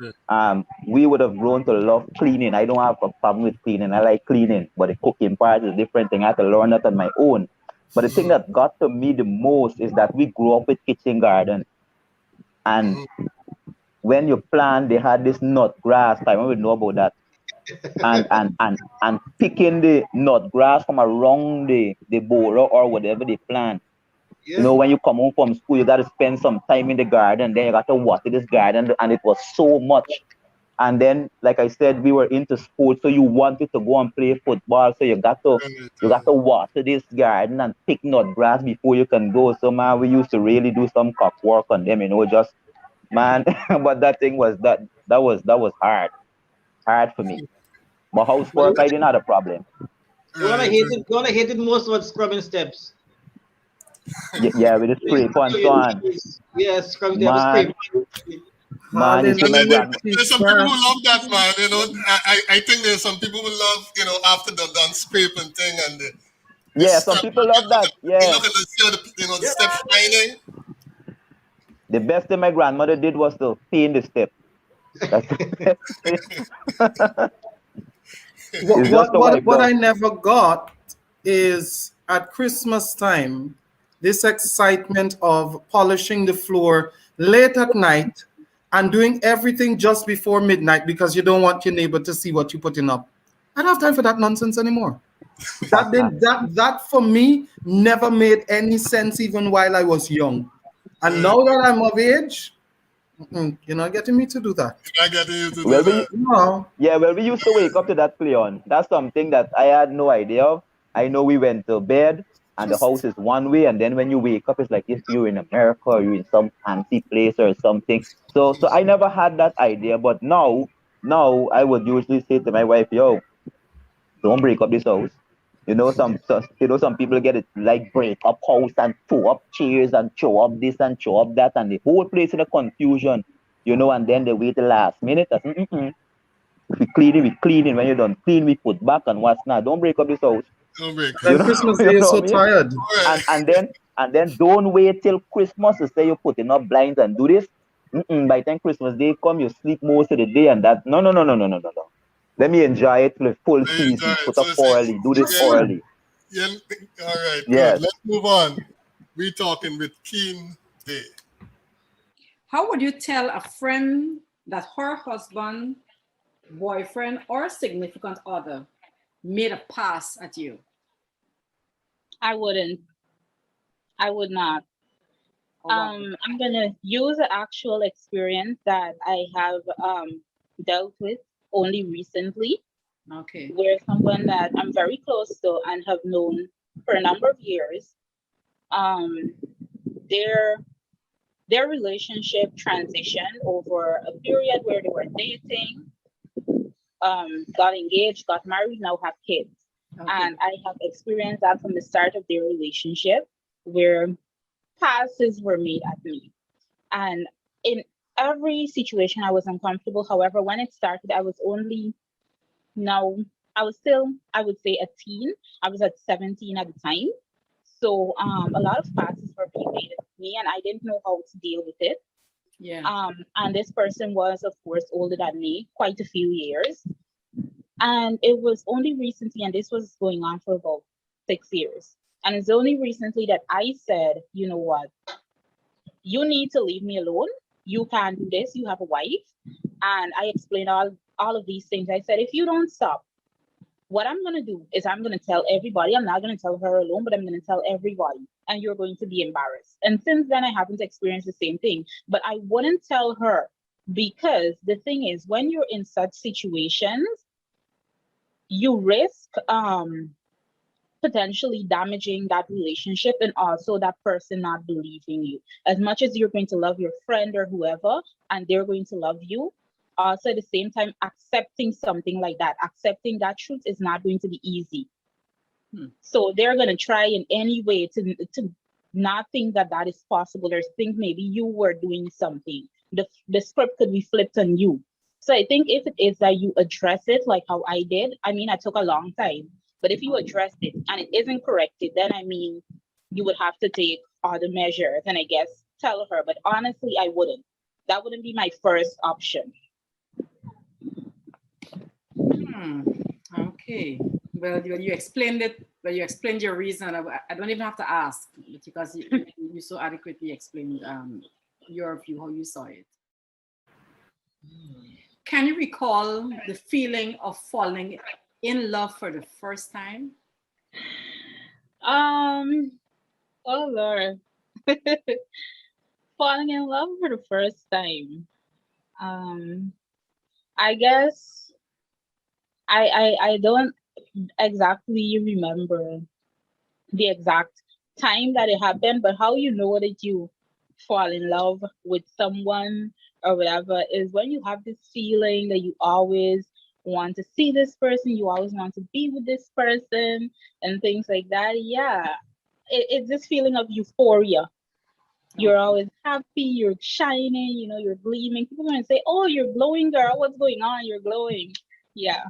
we would have grown to love cleaning. I don't have a problem with cleaning. I like cleaning, but the cooking part is a different thing. I had to learn that on my own. But the thing that got to me the most is that we grew up with kitchen garden, and when you plant, they had this nut grass. Tyrone would know about that. And picking the nut grass from around the border or whatever they plant. Yeah. You know, when you come home from school, you got to spend some time in the garden. Then you got to water this garden, and it was so much. And then, like I said, we were into sports, so you wanted to go and play football. So you got to water this garden and pick nut grass before you can go. So man, we used to really do some cock work on them. You know, just man. But that thing was that was hard for me. But But housework, I didn't have a problem. the one I hated most was scrubbing steps. Yeah, with the spray and so on. Yes, scrubbing steps, Man, spray. man, you see my Hallelujah, grand. There's some people who Jesus. love that, man. You know, I think there's some people who love, after the done scraping thing and the Yeah, some step. people love that. They Yeah. look at the step shining. The best thing my grandmother did was to paint the step. That's the best thing. What, It's just what to what wipe what down. I never got is at Christmas time this excitement of polishing the floor late at night and doing everything just before midnight because you don't want your neighbor to see what you're putting up. I don't have time for that nonsense anymore. That for me never made any sense even while I was young. And now that I'm of age, you're not getting me to do that. I get you to do Well, that. No. we used to wake up to that, Cleon. That's something that I had no idea of. I know we went to bed and the house Just is one way, and then when you wake up, it's like if you're in America or you're in some fancy place or something. So I never had that idea, but now I would usually say to my wife, "Yo, don't break up this house." Some people get it like break up house and throw up chairs and throw up this and throw up that, and the whole place in a confusion. And then they wait the last minute. We cleaning. When you're done clean, we put back and what's not. Don't break up this house. Don't break. and You know, Christmas you Day is know so what I mean? tired. All right. And then don't wait till Christmas to say you're putting up blinds and do this. By the time Christmas Day come, you sleep most of the day, and that no. Let me enjoy it for the full Enjoy season. it. Put So up early. Do this That's yeah, right. early. yeah. All right, good. Yes. Let's move on. We talking with Kean Dey. How would you tell a friend that her husband, boyfriend, or significant other made a pass at you? I wouldn't. I would not. Or what? I'm gonna use an actual experience that I have dealt with only recently, Okay. where someone that I'm very close to and have known for a number of years, um, their their relationship transitioned over a period where they were dating, got engaged, got married, now have kids. Okay. And I have experienced that from the start of their relationship, where passes were made at me. And in every situation, I was uncomfortable. However, when it started, I was only now, I was still, I would say, a teen. I was at 17 at the time. So a lot of passes were being made at me, and I didn't know how to deal with it. Yeah. And this person was, of course, older than me, quite a few years. And it was only recently, and this was going on for about 6 years. And it's only recently that I said, you know what, you need to leave me alone. You can't do this. You have a wife. And I explained all of these things. I said, if you don't stop, what I'm going to do is I'm going to tell everybody. I'm not going to tell her alone, but I'm going to tell everybody. And you're going to be embarrassed. And since then, I haven't experienced the same thing. But I wouldn't tell her, because the thing is, when you're in such situations, you risk potentially damaging that relationship, and also that person not believing you. As much as you're going to love your friend or whoever, and they're going to love you, also at the same time, accepting something like that, accepting that truth is not going to be easy. So they're gonna try in any way to not think that that is possible, or think maybe you were doing something. The script could be flipped on you. So I think if it is that you address it like how I did, I mean, I took a long time, but if you address it and it isn't corrected, then I mean, you would have to take other measures and I guess tell her. But honestly, I wouldn't. That wouldn't be my first option. Okay. Well, you explained it. Well, you explained your reason. I don't even have to ask because you so adequately explained your view, how you saw it. Can you recall the feeling of falling in love for the first time? Oh Lord. Falling in love for the first time. I guess I don't exactly remember the exact time that it happened, but how you know that you fall in love with someone or whatever is when you have this feeling that you always want to see this person, you always want to be with this person, and things like that. Yeah, it's this feeling of euphoria. You're always happy, you're shining, you're gleaming. People are going to say, "Oh, you're glowing, girl. What's going on? You're glowing." Yeah.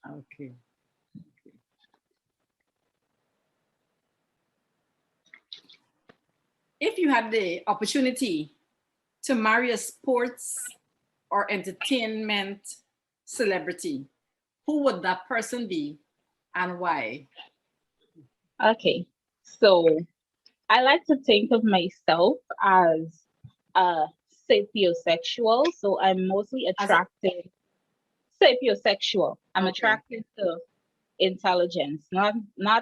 Okay. If you had the opportunity to marry a sports or entertainment celebrity, who would that person be and why? Okay. So I like to think of myself as a sapiosexual. So I'm mostly attracted. Sapiosexual. I'm attracted to intelligence, not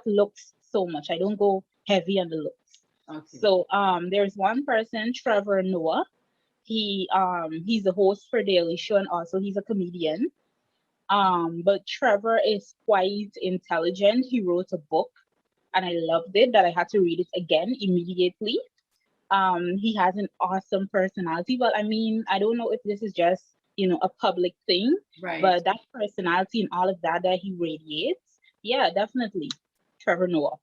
looks so much. I don't go heavy on the looks. Okay. So there's one person, Trevor Noah. He's a host for Daily Show and also he's a comedian. But Trevor is quite intelligent. He wrote a book and I loved it that I had to read it again immediately. He has an awesome personality, but I mean, I don't know if this is just, a public thing, right? But that personality and all of that he radiates, yeah, definitely Trevor Noah.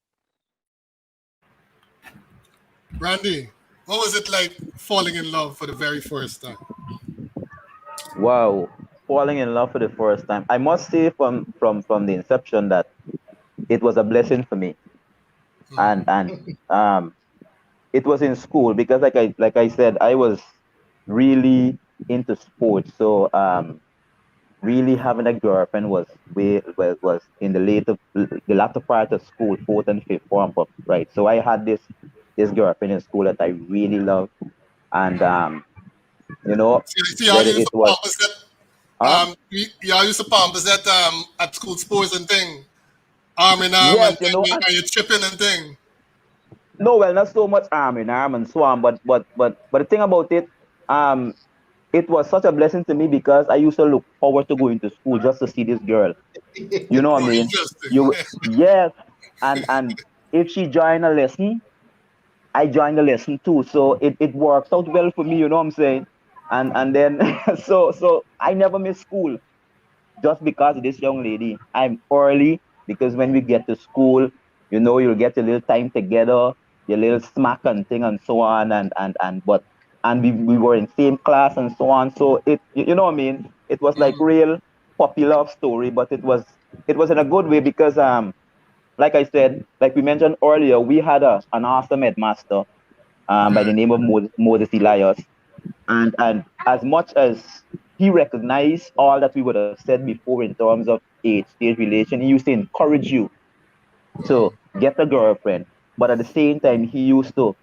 Randy, what was it like falling in love for the very first time? Wow, falling in love for the first time. I must say from the inception that it was a blessing for me, and it was in school because like I said, I was really into sports. So really having a girlfriend was in the latter part of school, fourth and fifth form, right? So I had this girlfriend in school that I really loved, and See, I used it to was. purpose that. I used to purpose that at school sports and thing, arm in arm Yes, and you chipping and thing. No, well, not so much arm in arm and so on, but the thing about it, it was such a blessing to me because I used to look forward to going to school just to see this girl. You know what I mean? Yes, and if she joined a lesson, I joined the lesson too. So it works out well for me. You know what I'm saying? And then so I never miss school just because of this young lady. I'm early because when we get to school, you'll get a little time together, your little smack and thing and so on, and we were in same class and so on. So you know what I mean? It was like real puppy love story, but it was in a good way because like I said, like we mentioned earlier, we had an awesome headmaster by the name of Moses Elias, and as much as he recognized all that we would have said before in terms of stage relation, he used to encourage you to get a girlfriend. But at the same time, he used to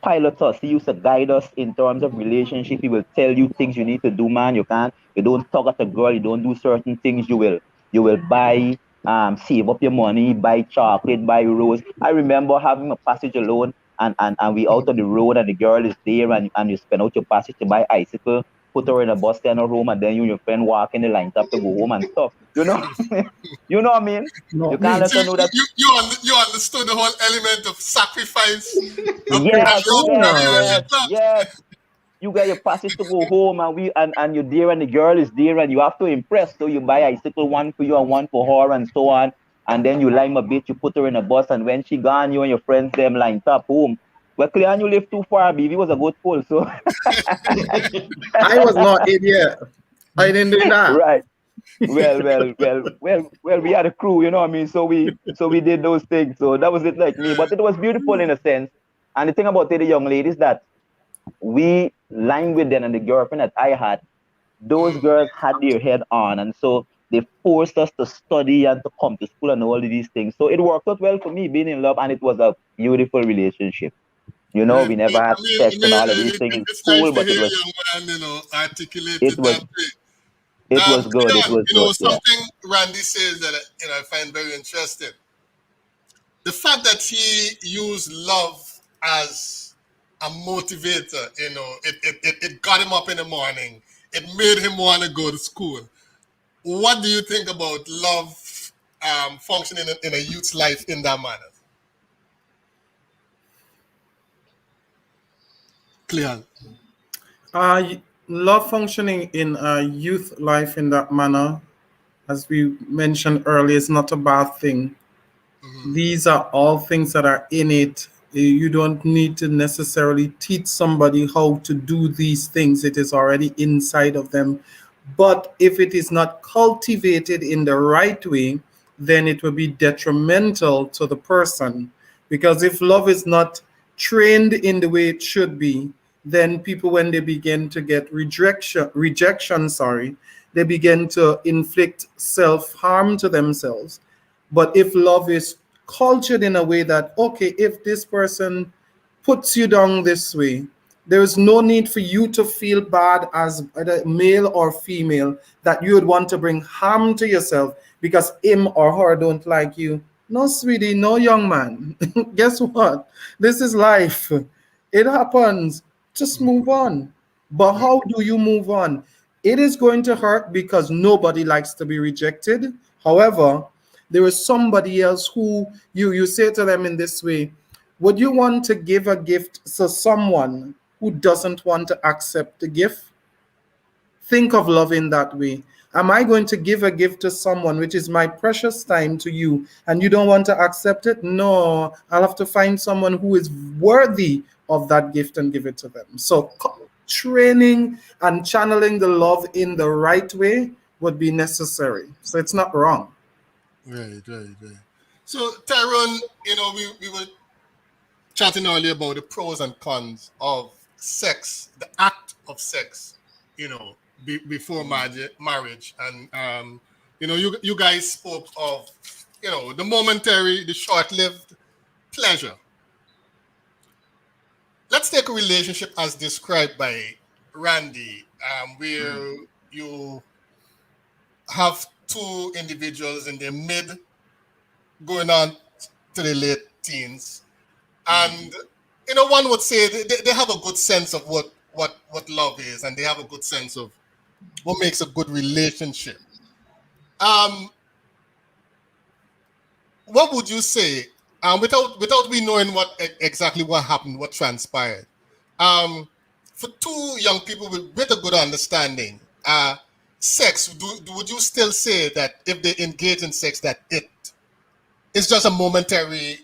pilot us. He used to guide us in terms of relationship. He will tell you things you need to do, man. You don't talk at a girl. You don't do certain things. You will buy, save up your money, buy chocolate, buy rose. I remember having a passage alone and we out on the road and the girl is there and you spend out your passage to buy icicle, put her in a bus stand or room, and then you and your friend walk in the line up to go home and stuff. You know, you know what I mean? No. You can't let her know that. You understood the whole element of sacrifice. Yes, yes. You got your passes to go home, and you're there, and the girl is there, and you have to impress. So you buy icicle, one for you and one for her, and so on. And then you lime a bit, you put her in a bus, and when she gone, you and your friends them lined up home. Well, Cleon, you live too far, baby. Was a good pull, so I was not idiot. I didn't do that. right. Well. We had a crew, you know what I mean. So we did those things. So that was it, like me. But it was beautiful in a sense. And the thing about it, the young ladies that we lined with them and the girlfriend that I had, those girls had their head on, and so they forced us to study and to come to school and all of these things. So it worked out well for me being in love, and it was a beautiful relationship. You know, Right. we never had sex and all of these things in It's nice school, to but hear young man, articulate it it that was way. it was good. It Leon, was good. Yeah. something Randy says that I find very interesting. The fact that he used love as a motivator, it got him up in the morning. It made him want to go to school. What do you think about love functioning in a youth's life in that manner? Cleon. Love functioning in a youth life in that manner, as we mentioned earlier, is not a bad thing. These are all things that are innate. You don't need to necessarily teach somebody how to do these things. It is already inside of them. But if it is not cultivated in the right way, then it will be detrimental to the person. Because if love is not trained in the way it should be, then people, when they begin to get rejection, they begin to inflict self-harm to themselves. But if love is cultured in a way that, okay, if this person puts you down this way, there is no need for you to feel bad as a male or female that you would want to bring harm to yourself because him or her don't like you. No, sweetie, no, young man. Guess what? This is life. It happens. Just move on. But how do you move on? It is going to hurt because nobody likes to be rejected. However, there is somebody else who you say to them in this way, would you want to give a gift to someone who doesn't want to accept the gift? Think of love in that way. Am I going to give a gift to someone which is my precious time to you and you don't want to accept it? No, I'll have to find someone who is worthy of that gift and give it to them. So training and channeling the love in the right way would be necessary. So it's not wrong. Right. So, Tyrone, we were chatting earlier about the pros and cons of sex, the act of sex, before marriage. And, you guys spoke of, the momentary, the short-lived pleasure. Let's take a relationship as described by Randy, where you have two individuals in their mid going on to the late teens. And, one would say they have a good sense of what love is, and they have a good sense of what makes a good relationship. What would you say, without we knowing exactly what happened, what transpired, for two young people with a good understanding, sex, would you still say that if they engage in sex, that it's just a momentary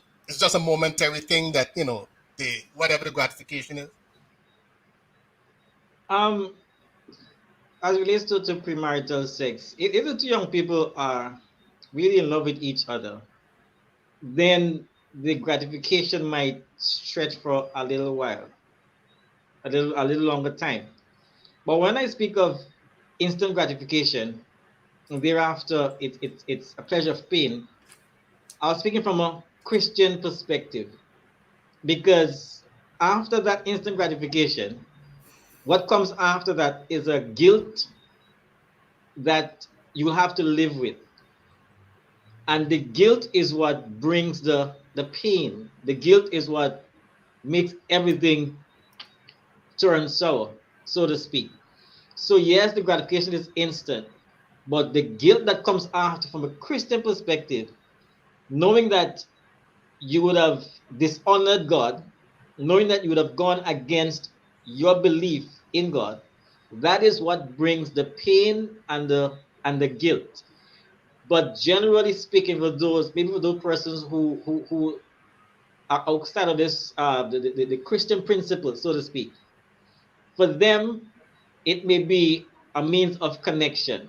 thing that, whatever the gratification is? As relates to premarital sex, if the two young people are really in love with each other, then the gratification might stretch for a little while, a little longer time. But when I speak of instant gratification, and thereafter it's a pleasure of pain, I was speaking from a Christian perspective, because after that instant gratification, what comes after that is a guilt that you will have to live with. And the guilt is what brings the pain. The guilt is what makes everything turn sour, so to speak. So yes, the gratification is instant, but the guilt that comes after, from a Christian perspective, knowing that you would have dishonored God, knowing that you would have gone against your belief in God, that is what brings the pain and the guilt. But generally speaking, for those maybe for those persons who are outside of this the Christian principles, so to speak, for them it may be a means of connection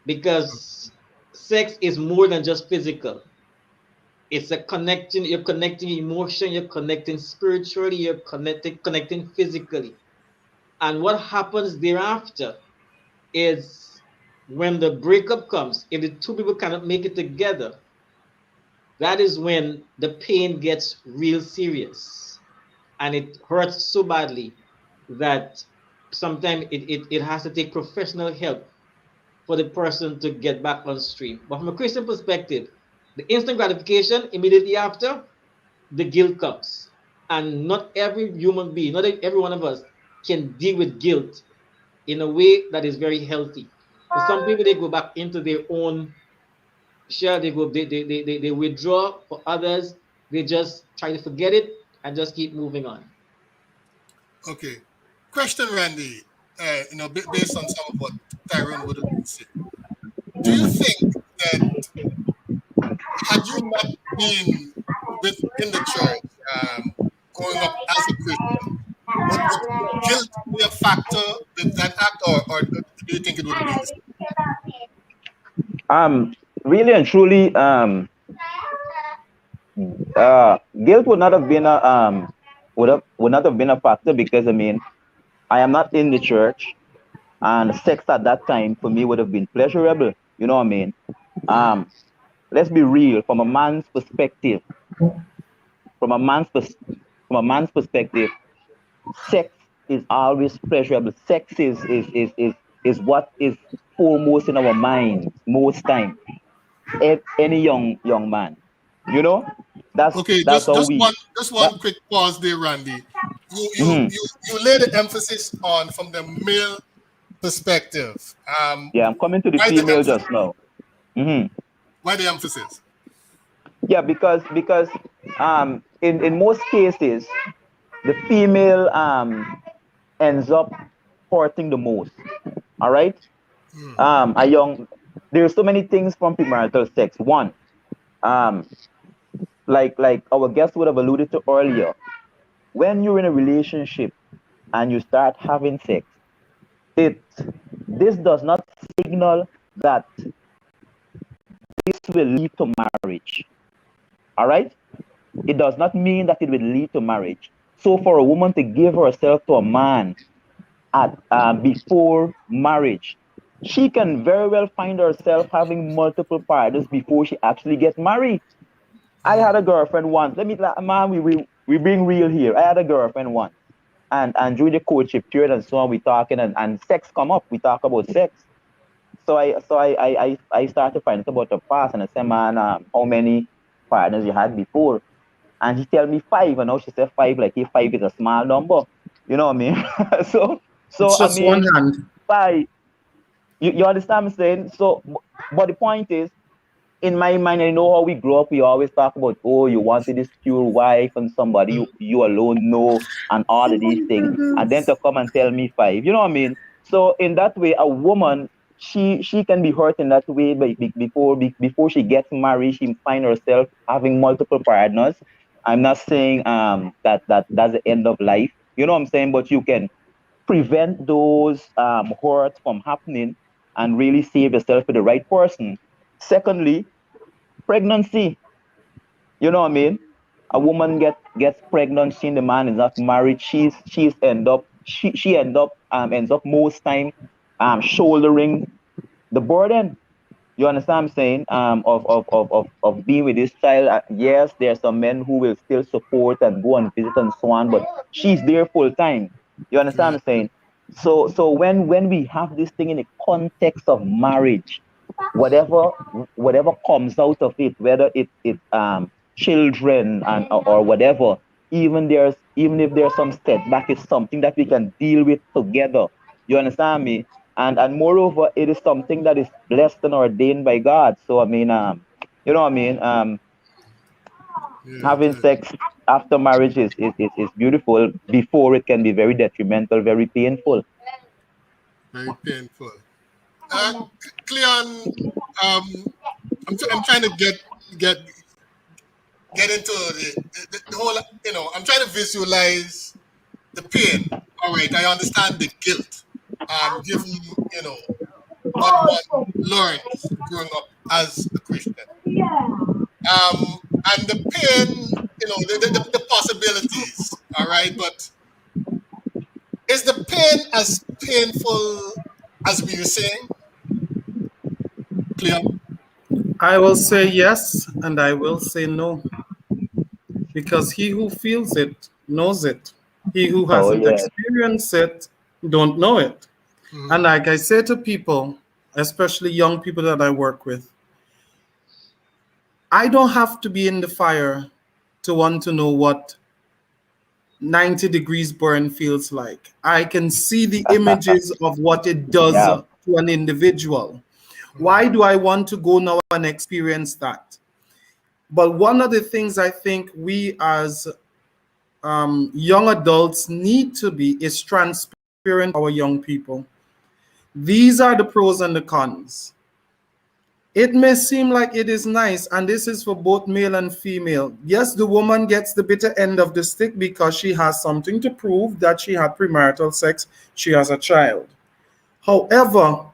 because sex is more than just physical. It's a connection. You're connecting emotion. You're connecting spiritually. You're connecting physically. And what happens thereafter is when the breakup comes. If the two people cannot make it together, that is when the pain gets real serious, and it hurts so badly that sometimes it has to take professional help for the person to get back on stream. But from a Christian perspective, the instant gratification immediately after, the guilt comes. And not every human being, not every one of us can deal with guilt in a way that is very healthy. For some people, they go back into their own share, they withdraw. For others, they just try to forget it and just keep moving on. Okay. Question, Randy. Based on some of what Tyrone would have said, do you think that had you not been within the church, growing up as a Christian, would guilt be a factor with that act, or do you think it would have been the same? Really and truly, guilt would not have been a would not have been a factor because I mean I am not in the church, and sex at that time for me would have been pleasurable. You know what I mean? Um, let's be real. From a man's perspective, from a man's from a man's perspective, sex is always pleasurable. Sex is what is foremost in our minds most time. Any young man, you know, Okay, that's how we. just That, one quick pause there, Randy. You you mhm. you you lay the emphasis on from the male perspective. Yeah, I'm coming to the Why the female emphasis? just now. Hmm. Why the emphasis? Yeah, because in most cases the female ends up hurting the most. All right. A young There's so many things from premarital sex. One, um, like our guest would have alluded to earlier, when you're in a relationship and you start having sex, it this does not signal that this will lead to marriage. All right. It does not mean that it will lead to marriage. So for a woman to give herself to a man at before marriage, she can very well find herself having multiple partners before she actually gets married. I had a girlfriend once. Man, we being real here. I had a girlfriend once, and during the courtship period and so on, we talking and sex come up. We talk about sex. So I started finding out about the past, and I said, man, how many partners you had before? And he tell me five, and now she said five, like if five is a small number. You know what I mean? so It's so I just one mean hand. five. You understand what I'm saying? So, but the point is, in my mind, I know how we grew up. We always talk about, oh, you wanted this pure wife and somebody you alone know, and all of these things, and then to come and tell me five. You know what I mean? So in that way, a woman, she can be hurt in that way, before she gets married, she find herself having multiple partners. I'm not saying that's the end of life. You know what I'm saying? But you can prevent those hurts from happening and really save yourself with the right person. Secondly, pregnancy. You know what I mean? A woman gets pregnant, seeing the man is not married. She's end up she ends up most time shouldering the burden. You understand what I'm saying? Of being with this child. Yes, there are some men who will still support and go and visit and so on, but she's there full time. You understand what I'm saying? So when we have this thing in the context of marriage, whatever whatever comes out of it, whether it's children and or whatever, even if there's some setback, it's something that we can deal with together. You understand me? And moreover, it is something that is blessed and ordained by God. So I mean, you know what I mean? Yeah, Having yeah. sex. after marriage is beautiful. Before it can be very detrimental, very painful. Very painful. Cleon, I'm trying to get get into the whole. I'm trying to visualize the pain. All right, I understand the guilt. Given what one learns growing up as a Christian. And the pain, the possibilities. All right, but is the pain as painful as we were saying, Cleon? I will say yes, and I will say no, because he who feels it knows it. He who Oh hasn't yes. experienced it don't know it. Mm-hmm. And like I say to people, especially young people that I work with, I don't have to be in the fire to want to know what 90 degrees burn feels like. I can see the images of what it does Yeah. to an individual. Why do I want to go now and experience that? But one of the things I think we as young adults need to be is transparent to our young people. These are the pros and the cons. It may seem like it is nice, and this is for both male and female. Yes, the woman gets the bitter end of the stick because she has something to prove that she had premarital sex, she has a child. However,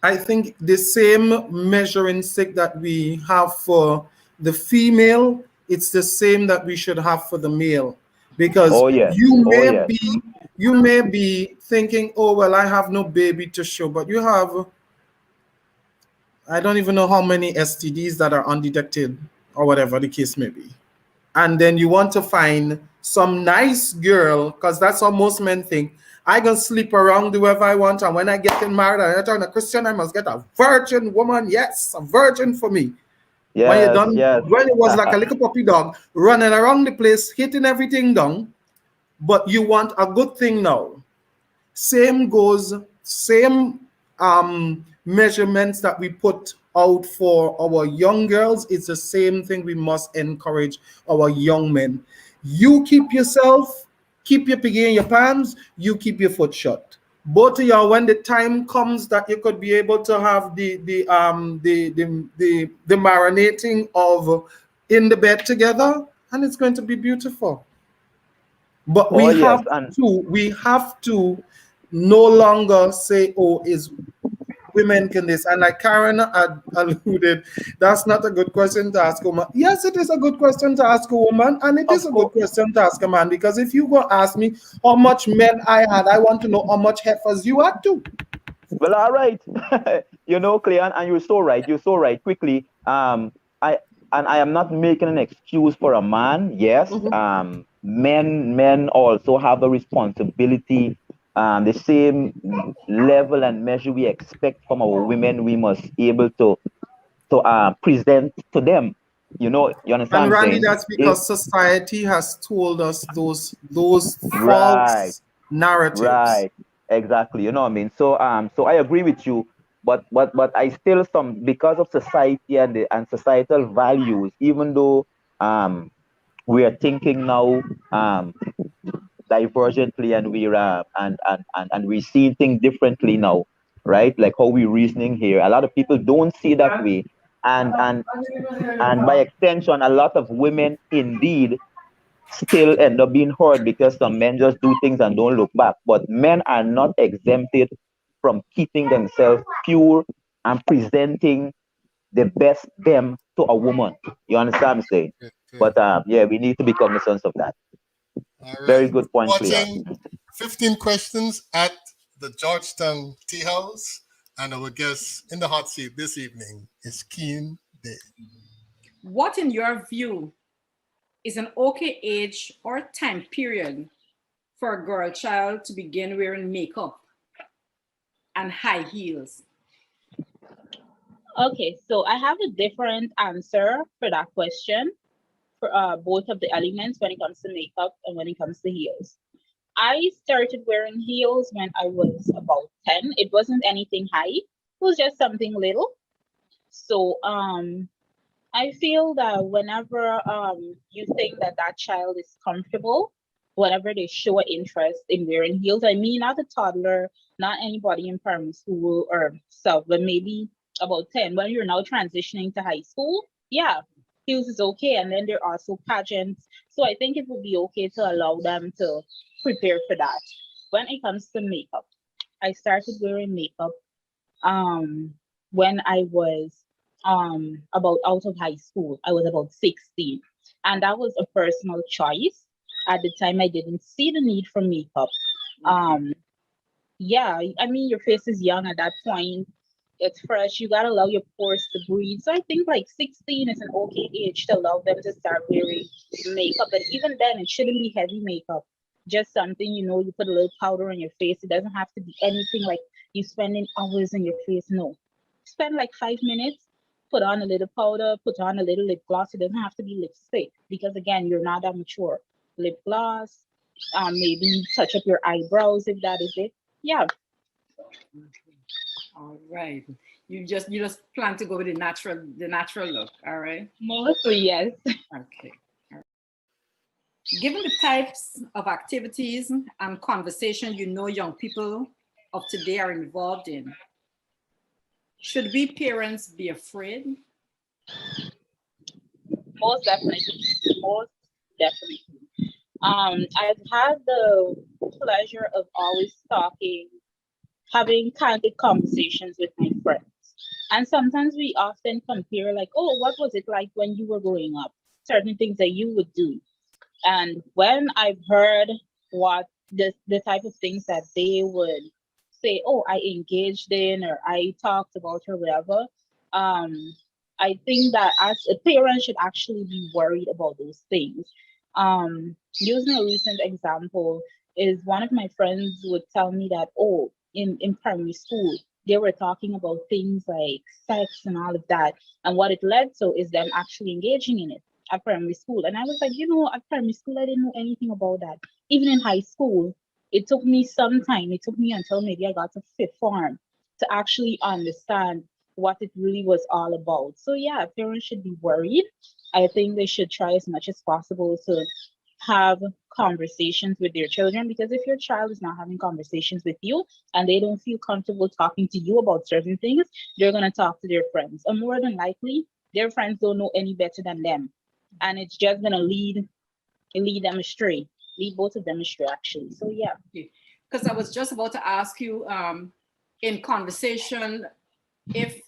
I think the same measuring stick that we have for the female, it's the same that we should have for the male. Because Oh yes. you Oh may yes. be you may be thinking, oh well, I have no baby to show, but you have, I don't even know how many STDs that are undetected or whatever the case may be. And then you want to find some nice girl, because that's how most men think. I can sleep around whoever I want, and when I get married and I turn a Christian, I must get a virgin woman. Yes, a virgin for me. When you Yes. done, Yes. when it was like a little puppy dog running around the place, hitting everything down, but you want a good thing now. Same measurements that we put out for our young girls, it's the same thing we must encourage our young men. You keep yourself, keep your piggy in your pants, you keep your foot shut. Both of y'all, when the time comes that you could be able to have the marinating of in the bed together, and it's going to be beautiful. But Oh yes. And we have to no longer say, oh, is women can this? And like Karen had alluded, that's not a good question to ask a woman. Yes, it is a good question to ask a woman, and it is of a good course. question to ask a man, because if you go ask me how much men I had, I want to know how much heifers you had too. Well, all right. Cleon, and you're so right. You're so right. Quickly, I I am not making an excuse for a man. Yes, men also have a responsibility. The same level and measure we expect from our women, we must able to present to them. You understand And what I'm Randy, saying? that's If because society has told us those right, false narratives. right, exactly. You know what I mean? So I agree with you, but I still some because of society and societal values, even though um we are thinking now divergently and we're seeing things differently now, right? Like how we reasoning here. A lot of people don't see that way. And by extension, a lot of women indeed still end up being hurt because some men just do things and don't look back. But men are not exempted from keeping themselves pure and presenting the best them to a woman. You understand what I'm saying? Good, good. But yeah, we need to be cognizant of that. All Very right. good point, Cleon. Watching 15 questions at the Georgetown Tea House, and our guest in the hot seat this evening is Kean Dey. What, in your view, is an okay age or time period for a girl child to begin wearing makeup and high heels? Okay, so I have a different answer for that question for both of the elements when it comes to makeup and when it comes to heels. I started wearing heels when I was about 10. It wasn't anything high, it was just something little. So I feel that whenever you think that that child is comfortable, whenever they show an interest in wearing heels, I mean, not a toddler, not anybody in primary school or stuff, but maybe about 10, when you're now transitioning to high school, yeah, heels is okay. And then there are also pageants. So I think it would be okay to allow them to prepare for that. When it comes to makeup, I started wearing makeup um when I was about out of high school. I was about 16. And that was a personal choice. At the time I didn't see the need for makeup. Um yeah, I mean your face is young at that point. It's fresh. You gotta allow your pores to breathe. So I think like 16 is an okay age to allow them to start wearing makeup. But even then, it shouldn't be heavy makeup. Just something, you put a little powder on your face. It doesn't have to be anything like you spending hours on your face. No. Spend like 5 minutes, put on a little powder, put on a little lip gloss. It doesn't have to be lipstick because again, you're not that mature. Lip gloss, maybe touch up your eyebrows if that is it. Yeah. All right. You just plan to go with the natural look. All right. Mostly, yes. Okay. All right. Given the types of activities and conversation young people of today are involved in, should we parents be afraid? Most definitely. Most definitely. I've had the pleasure of always having candid conversations with my friends. And sometimes we often compare, like, oh, what was it like when you were growing up? Certain things that you would do. And when I've heard what the type of things that they would say, oh, I engaged in or I talked about or whatever, um, I think that as a parent should actually be worried about those things. Using a recent example is one of my friends would tell me that, oh, in primary school, they were talking about things like sex and all of that. And what it led to is them actually engaging in it at primary school. And I was like, at primary school, I didn't know anything about that. Even in high school, it took me some time. It took me until maybe I got to fifth form to actually understand what it really was all about. So yeah, parents should be worried. I think they should try as much as possible to have conversations with their children because if your child is not having conversations with you and they don't feel comfortable talking to you about certain things, they're going to talk to their friends. And more than likely, their friends don't know any better than them. And it's just going to lead them astray, lead both of them astray, actually. So, yeah. Because I was just about to ask you in conversation if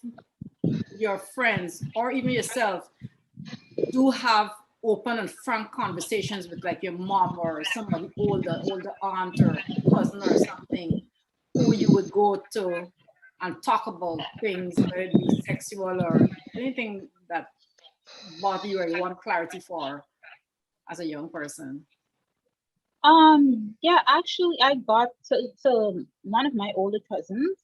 your friends or even yourself do have open and frank conversations with like your mom or somebody older aunt or cousin or something who you would go to and talk about things, whether it be sexual or anything that bother you or you want clarity for as a young person. Yeah, actually I got to one of my older cousins.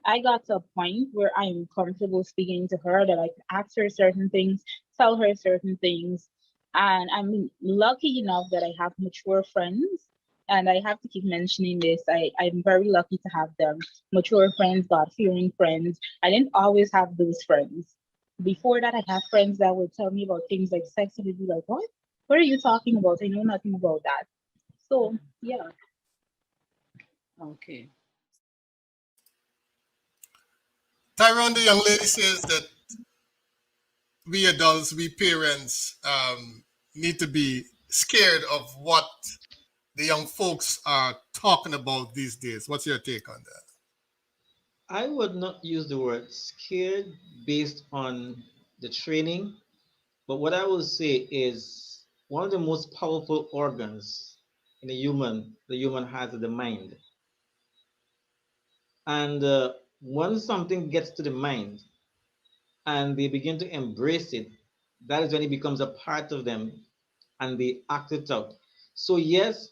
I got to a point where I'm comfortable speaking to her, that I can ask her certain things, tell her certain things. And I'm lucky enough that I have mature friends. And I have to keep mentioning this. I'm very lucky to have them. Mature friends, God-fearing friends. I didn't always have those friends. Before that, I have friends that would tell me about things like sex, and they'd be like, what? What are you talking about? I know nothing about that. So, yeah. Okay. Tyrone, the young lady says that we adults, we parents, need to be scared of what the young folks are talking about these days. What's your take on that? I would not use the word scared based on the training, but what I will say is one of the most powerful organs in the human has is the mind. And once something gets to the mind and they begin to embrace it, that is when it becomes a part of them and they act it out. So, yes,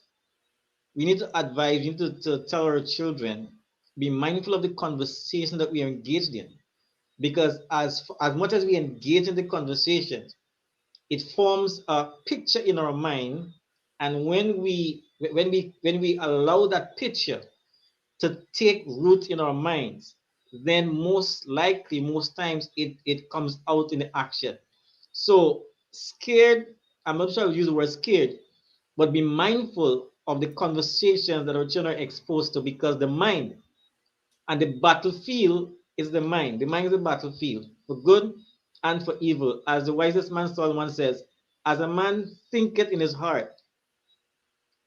we need to advise, we need to tell our children, be mindful of the conversation that we are engaged in. Because as much as we engage in the conversation, it forms a picture in our mind. And when we allow that picture to take root in our minds, then most likely, most times it comes out in the action. So scared, I'm not sure I would use the word scared, but be mindful of the conversations that our children are exposed to, because the mind and the battlefield is the mind. The mind is the battlefield for good and for evil. As the wisest man Solomon says, as a man thinketh in his heart,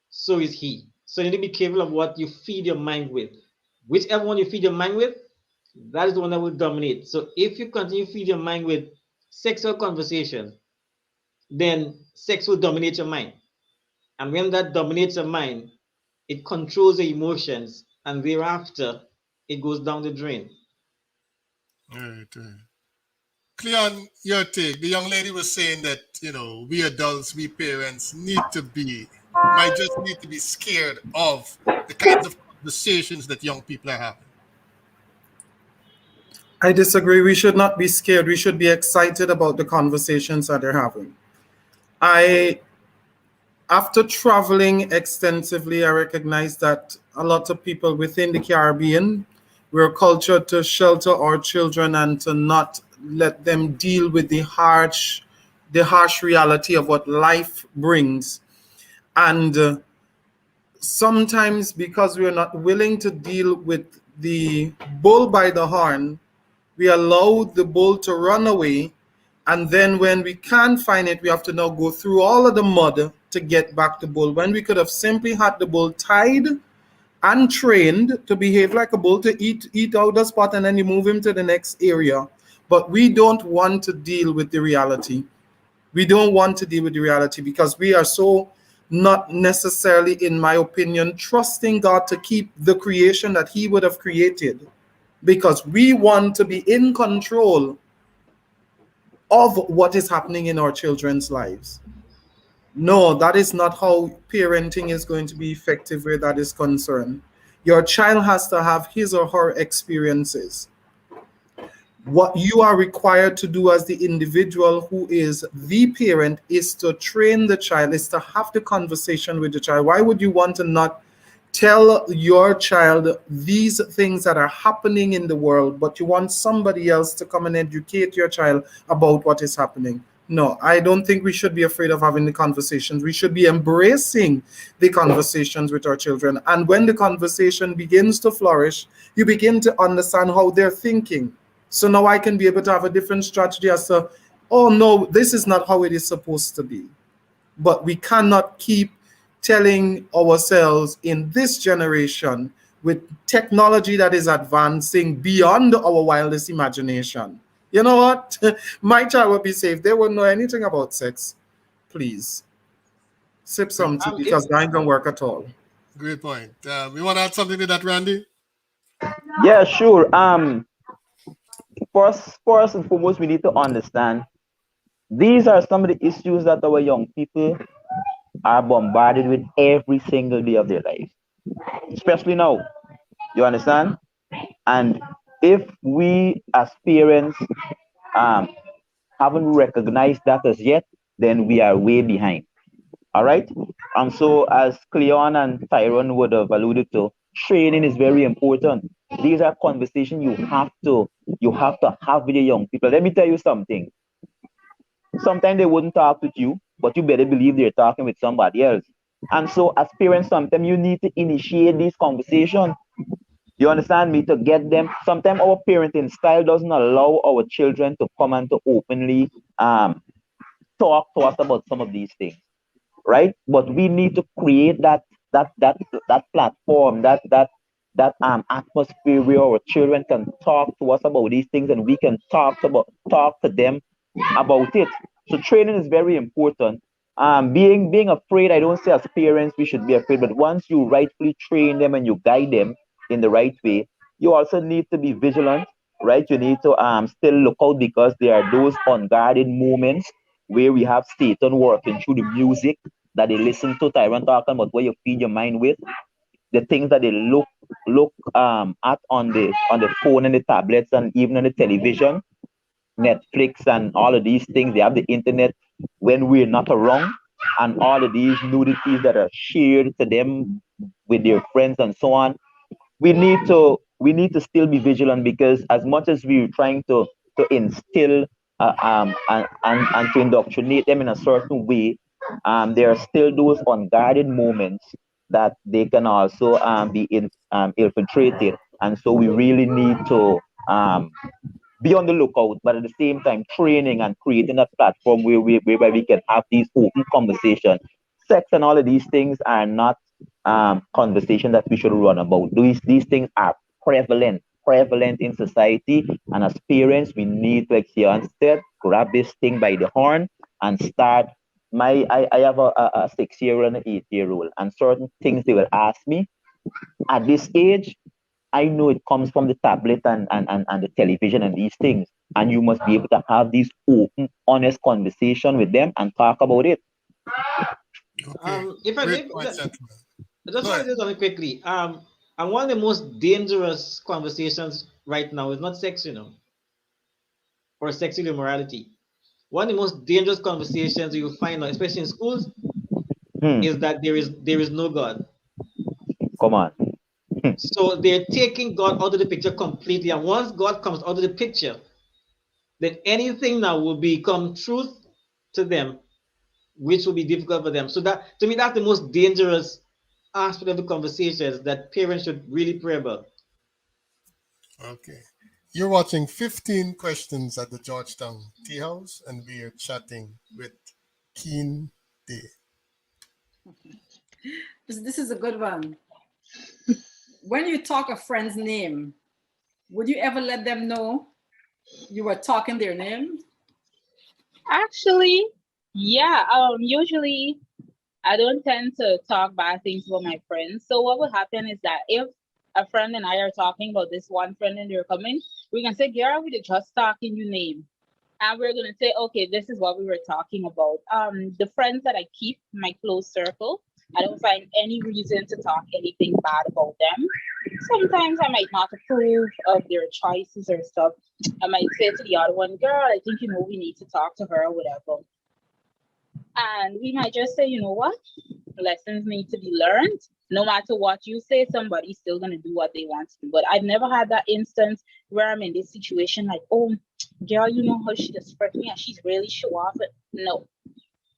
so is he. So you need to be careful of what you feed your mind with. Whichever one you feed your mind with, that is the one that will dominate. So if you continue to feed your mind with sexual conversation, then sex will dominate your mind. And when that dominates your mind, it controls the emotions, and thereafter it goes down the drain. Right, right. Cleon, your take. The young lady was saying that, we adults, we parents might just need to be scared of the kinds of conversations that young people are having. I disagree. We should not be scared. We should be excited about the conversations that they're having. I, after traveling extensively, I recognize that a lot of people within the Caribbean, we're cultured to shelter our children and to not let them deal with the harsh reality of what life brings. And sometimes, because we're not willing to deal with the bull by the horn, we allow the bull to run away. And then when we can't find it, we have to now go through all of the mud to get back the bull. When we could have simply had the bull tied and trained to behave like a bull, to eat out the spot, and then you move him to the next area. But we don't want to deal with the reality. We don't want to deal with the reality because we are so not necessarily, in my opinion, trusting God to keep the creation that He would have created, because we want to be in control of what is happening in our children's lives. No, that is not how parenting is going to be effective where that is concerned. Your child has to have his or her experiences. What you are required to do as the individual who is the parent is to train the child, is to have the conversation with the child. Why would you want to not tell your child these things that are happening in the world, but you want somebody else to come and educate your child about what is happening? No, I don't think we should be afraid of having the conversations. We should be embracing the conversations with our children. And when the conversation begins to flourish, you begin to understand how they're thinking. So now I can be able to have a different strategy as to, oh no, this is not how it is supposed to be. But we cannot keep telling ourselves in this generation with technology that is advancing beyond our wildest imagination. You know what? My child will be safe. They won't know anything about sex. Please sip some tea If because that ain't gonna work at all. Great point. You want to add something to that, Randy? Yeah, sure. First and foremost, we need to understand these are some of the issues that our young people are bombarded with every single day of their life, especially now. You understand? And if we as parents um, haven't recognized that as yet, then we are way behind. All right. So as Cleon and Tyrone would have alluded to, training is very important. These are conversations you have to have with your young people. Let me tell you something. Sometimes they wouldn't talk with you, but you better believe they're talking with somebody else. And so as parents, sometimes you need to initiate these conversations. You understand me? To get them. Sometimes our parenting style doesn't allow our children to come and to openly talk to us about some of these things, right? But we need to create that platform, that atmosphere where our children can talk to us about these things, and we can talk to them about it. So training is very important. Being afraid, I don't say as parents we should be afraid, but once you rightfully train them and you guide them in the right way, you also need to be vigilant, right? You need to still look out, because there are those unguarded moments where we have Satan working through the music that they listen to. Tyrone talking about what you feed your mind with, the things that they look at on the phone and the tablets and even on the television, Netflix and all of these things. They have the internet when we're not around, and all of these nudities that are shared to them with their friends and so on. We need to still be vigilant, because as much as we're trying to instill and to indoctrinate them in a certain way, there are still those unguarded moments that they can also be infiltrated. And so we really need to be on the lookout, but at the same time, training and creating a platform whereby we can have these open conversations. Sex and all of these things are not conversation that we should run about. These things are prevalent in society, and as parents, we need to actually instead grab this thing by the horn and start. I have a 6-year-old and an 8-year-old, and certain things they will ask me at this age, I know it comes from the tablet and the television and these things. And you must be able to have these open, honest conversation with them and talk about it. Okay. If I may, Great point, gentlemen. I just Go want to ahead. say something quickly. And one of the most dangerous conversations right now is not sex, or sexual immorality. One of the most dangerous conversations you find, especially in schools, Hmm. is that there is no God. Come on. So they're taking God out of the picture completely. And once God comes out of the picture, then anything now will become truth to them, which will be difficult for them. So that, to me, that's the most dangerous aspect of the conversations that parents should really pray about. Okay. You're watching 15 Questions at the Georgetown Tea House, and we are chatting with Kean Dey. This is a good one. When you talk a friend's name, would you ever let them know you were talking their name? Actually, yeah. Usually I don't tend to talk bad things about my friends. So what will happen is that if a friend and I are talking about this one friend and they're coming, we can say, "Girl, we did just talking your name." And we're gonna say, okay, this is what we were talking about. The friends that I keep, my close circle, I don't find any reason to talk anything bad about them. Sometimes I might not approve of their choices or stuff. I might say to the other one, girl, I think we need to talk to her or whatever. And we might just say, you know what? Lessons need to be learned. No matter what you say, somebody's still gonna do what they want to do. But I've never had that instance where I'm in this situation like, oh, girl, you know how she just fricked me and she's really show off. No,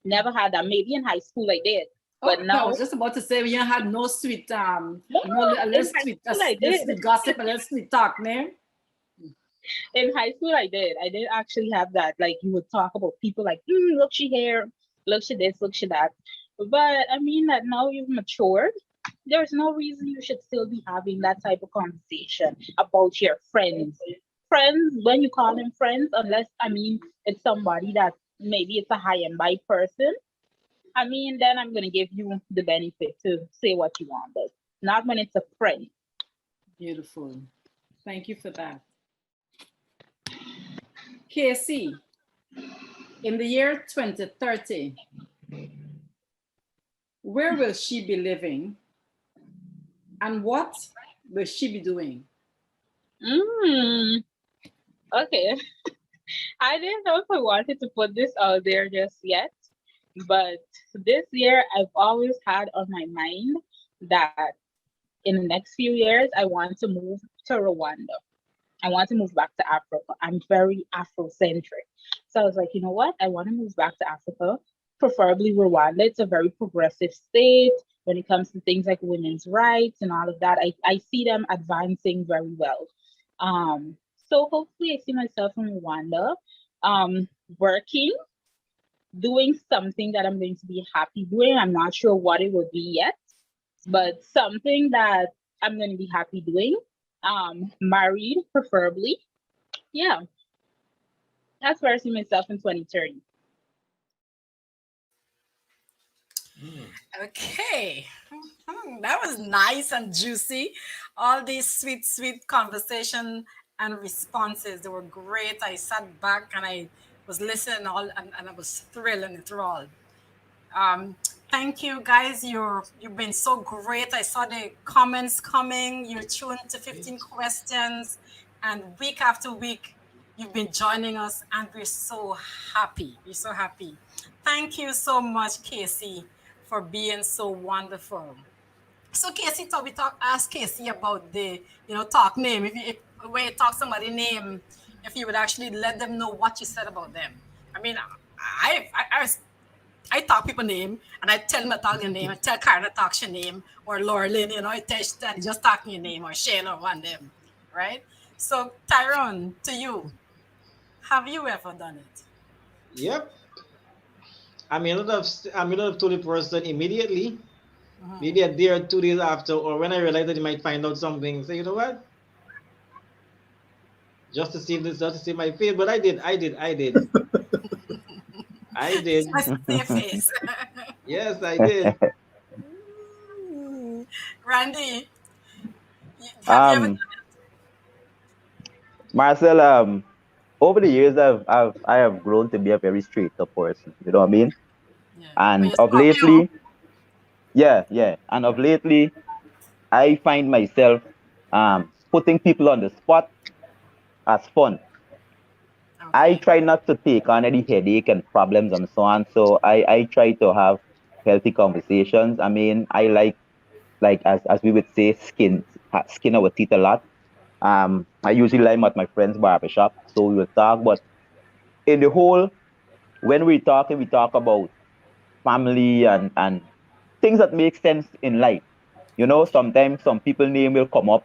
never had that. Maybe in high school I did, but Okay, I now was just about to say you had no sweet, no, a little in high sweet, school I little did. sweet gossip, a little sweet talk, man. In high school I did. I did actually have that. Like you would talk about people like, look she here, look she this, look she that. But I mean that now you've matured. There's no reason you should still be having that type of conversation about your friends. Friends, when you call them friends, unless it's somebody that maybe it's a high and by person. Then I'm gonna give you the benefit to say what you want, but not when it's a friend. Beautiful. Thank you for that. KC, in the year 2030, where will she be living and what will she be doing? Okay. I didn't know if I wanted to put this out there just yet, but this year I've always had on my mind that in the next few years I want to move to Rwanda. I want to move back to Africa. I'm very Afrocentric. So I was like, you know what? I want to move back to Africa, preferably Rwanda. It's a very progressive state when it comes to things like women's rights and all of that. I see them advancing very well. So hopefully I see myself in Rwanda, working, doing something that I'm going to be happy doing. I'm not sure what it will be yet, but something that I'm going to be happy doing. Married, preferably. Yeah, that's where I see myself in 2030. Okay. That was nice and juicy. All these sweet, sweet conversation and responses, they were great. I sat back and I was listening all and I was thrilled and enthralled. Um, Thank you guys. You've been so great. I saw the comments coming. You're tuned to 15 questions, and week after week, you've been joining us, and we're so happy. We're so happy. Thank you so much, Casey, for being so wonderful. So Casey, ask Casey about the talk name. If when you talk somebody name if you would actually let them know what you said about them. I mean, I talk people name and I tell them I talk their name. I tell Karen I talk your name or Laura Lynn, I tell that just talking your name or Shayla or one of them, right? So Tyrone, to you, have you ever done it? Yep. I may not have told the person immediately. Maybe a day or 2 days after, or when I realized that he might find out something, say, you know what? Just to save my face. But I did. Just to see your face. Yes, I did. Randy, have you ever Um, Marcel, over the years, I have grown to be a very straight up person. You know what I mean? yeah. When And you of Scorpio? lately, yeah. And of lately, I find myself putting people on the spot as fun. I Okay. try not to take on any headache and problems and so on. So I try to have healthy conversations. I mean, I like as we would say, skin our teeth a lot. I usually like 'em at my friend's barber shop, so we will talk. But in the whole, when we're talking, we talk about family and things that make sense in life. You know, sometimes some people name will come up,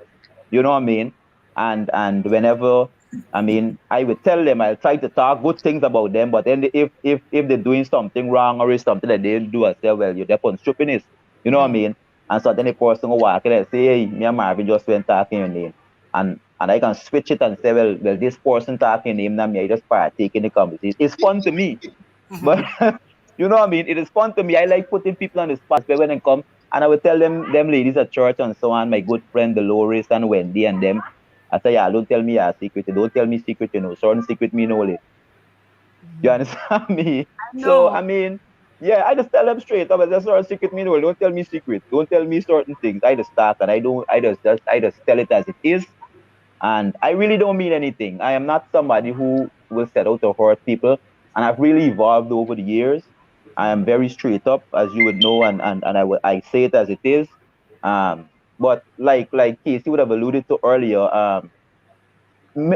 you know what I mean? And whenever, I mean, I would tell them, I'll try to talk good things about them, but then if they're doing something wrong or it's something that they didn't do, I say, well, you're there on stupidness, you know what I mean? And so then the person will walk in and say, hey, me and Marvin just went talking your name. And I can switch it and say, well, this person talking your name, now me, I just partake in the conversation. It's fun to me. But you know what I mean? It is fun to me. I like putting people on the spot where when they come and I would tell them ladies at church and so on, my good friend Dolores and Wendy and them. I say, yeah, don't tell me a secret. Don't tell me secret, certain secret me know it. You understand me? So No. I mean, yeah, I just tell them straight up. That's certain secret me know it. Don't tell me secret. Don't tell me certain things. I just talk and I just tell it as it is. And I really don't mean anything. I am not somebody who will set out to hurt people. And I've really evolved over the years. I am very straight up, as you would know, and I say it as it is. But like Casey would have alluded to earlier,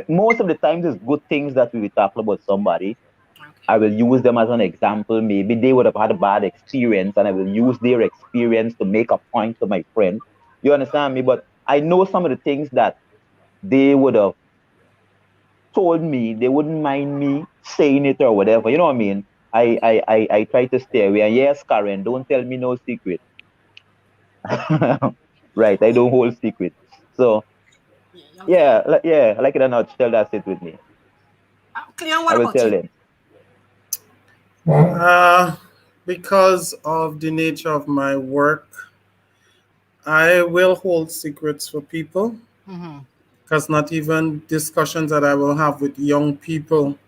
most of the times it's good things that we will talk about somebody. I Okay. will use them as an example. Maybe they would have had a bad experience, and I will use their experience to make a point to my friend. You understand me? But I know some of the things that they would have told me they wouldn't mind me saying it or whatever. You know what I mean? I try to stay away. And yes, Karen, don't tell me no secret. Right, I don't hold secrets. So Yeah, yeah, okay. yeah, like it or not, tell that sit with me. Cleon, I what will about tell you? them. Uh, because of the nature of my work, I will hold secrets for people. Mm-hmm. Because not even discussions that I will have with young people,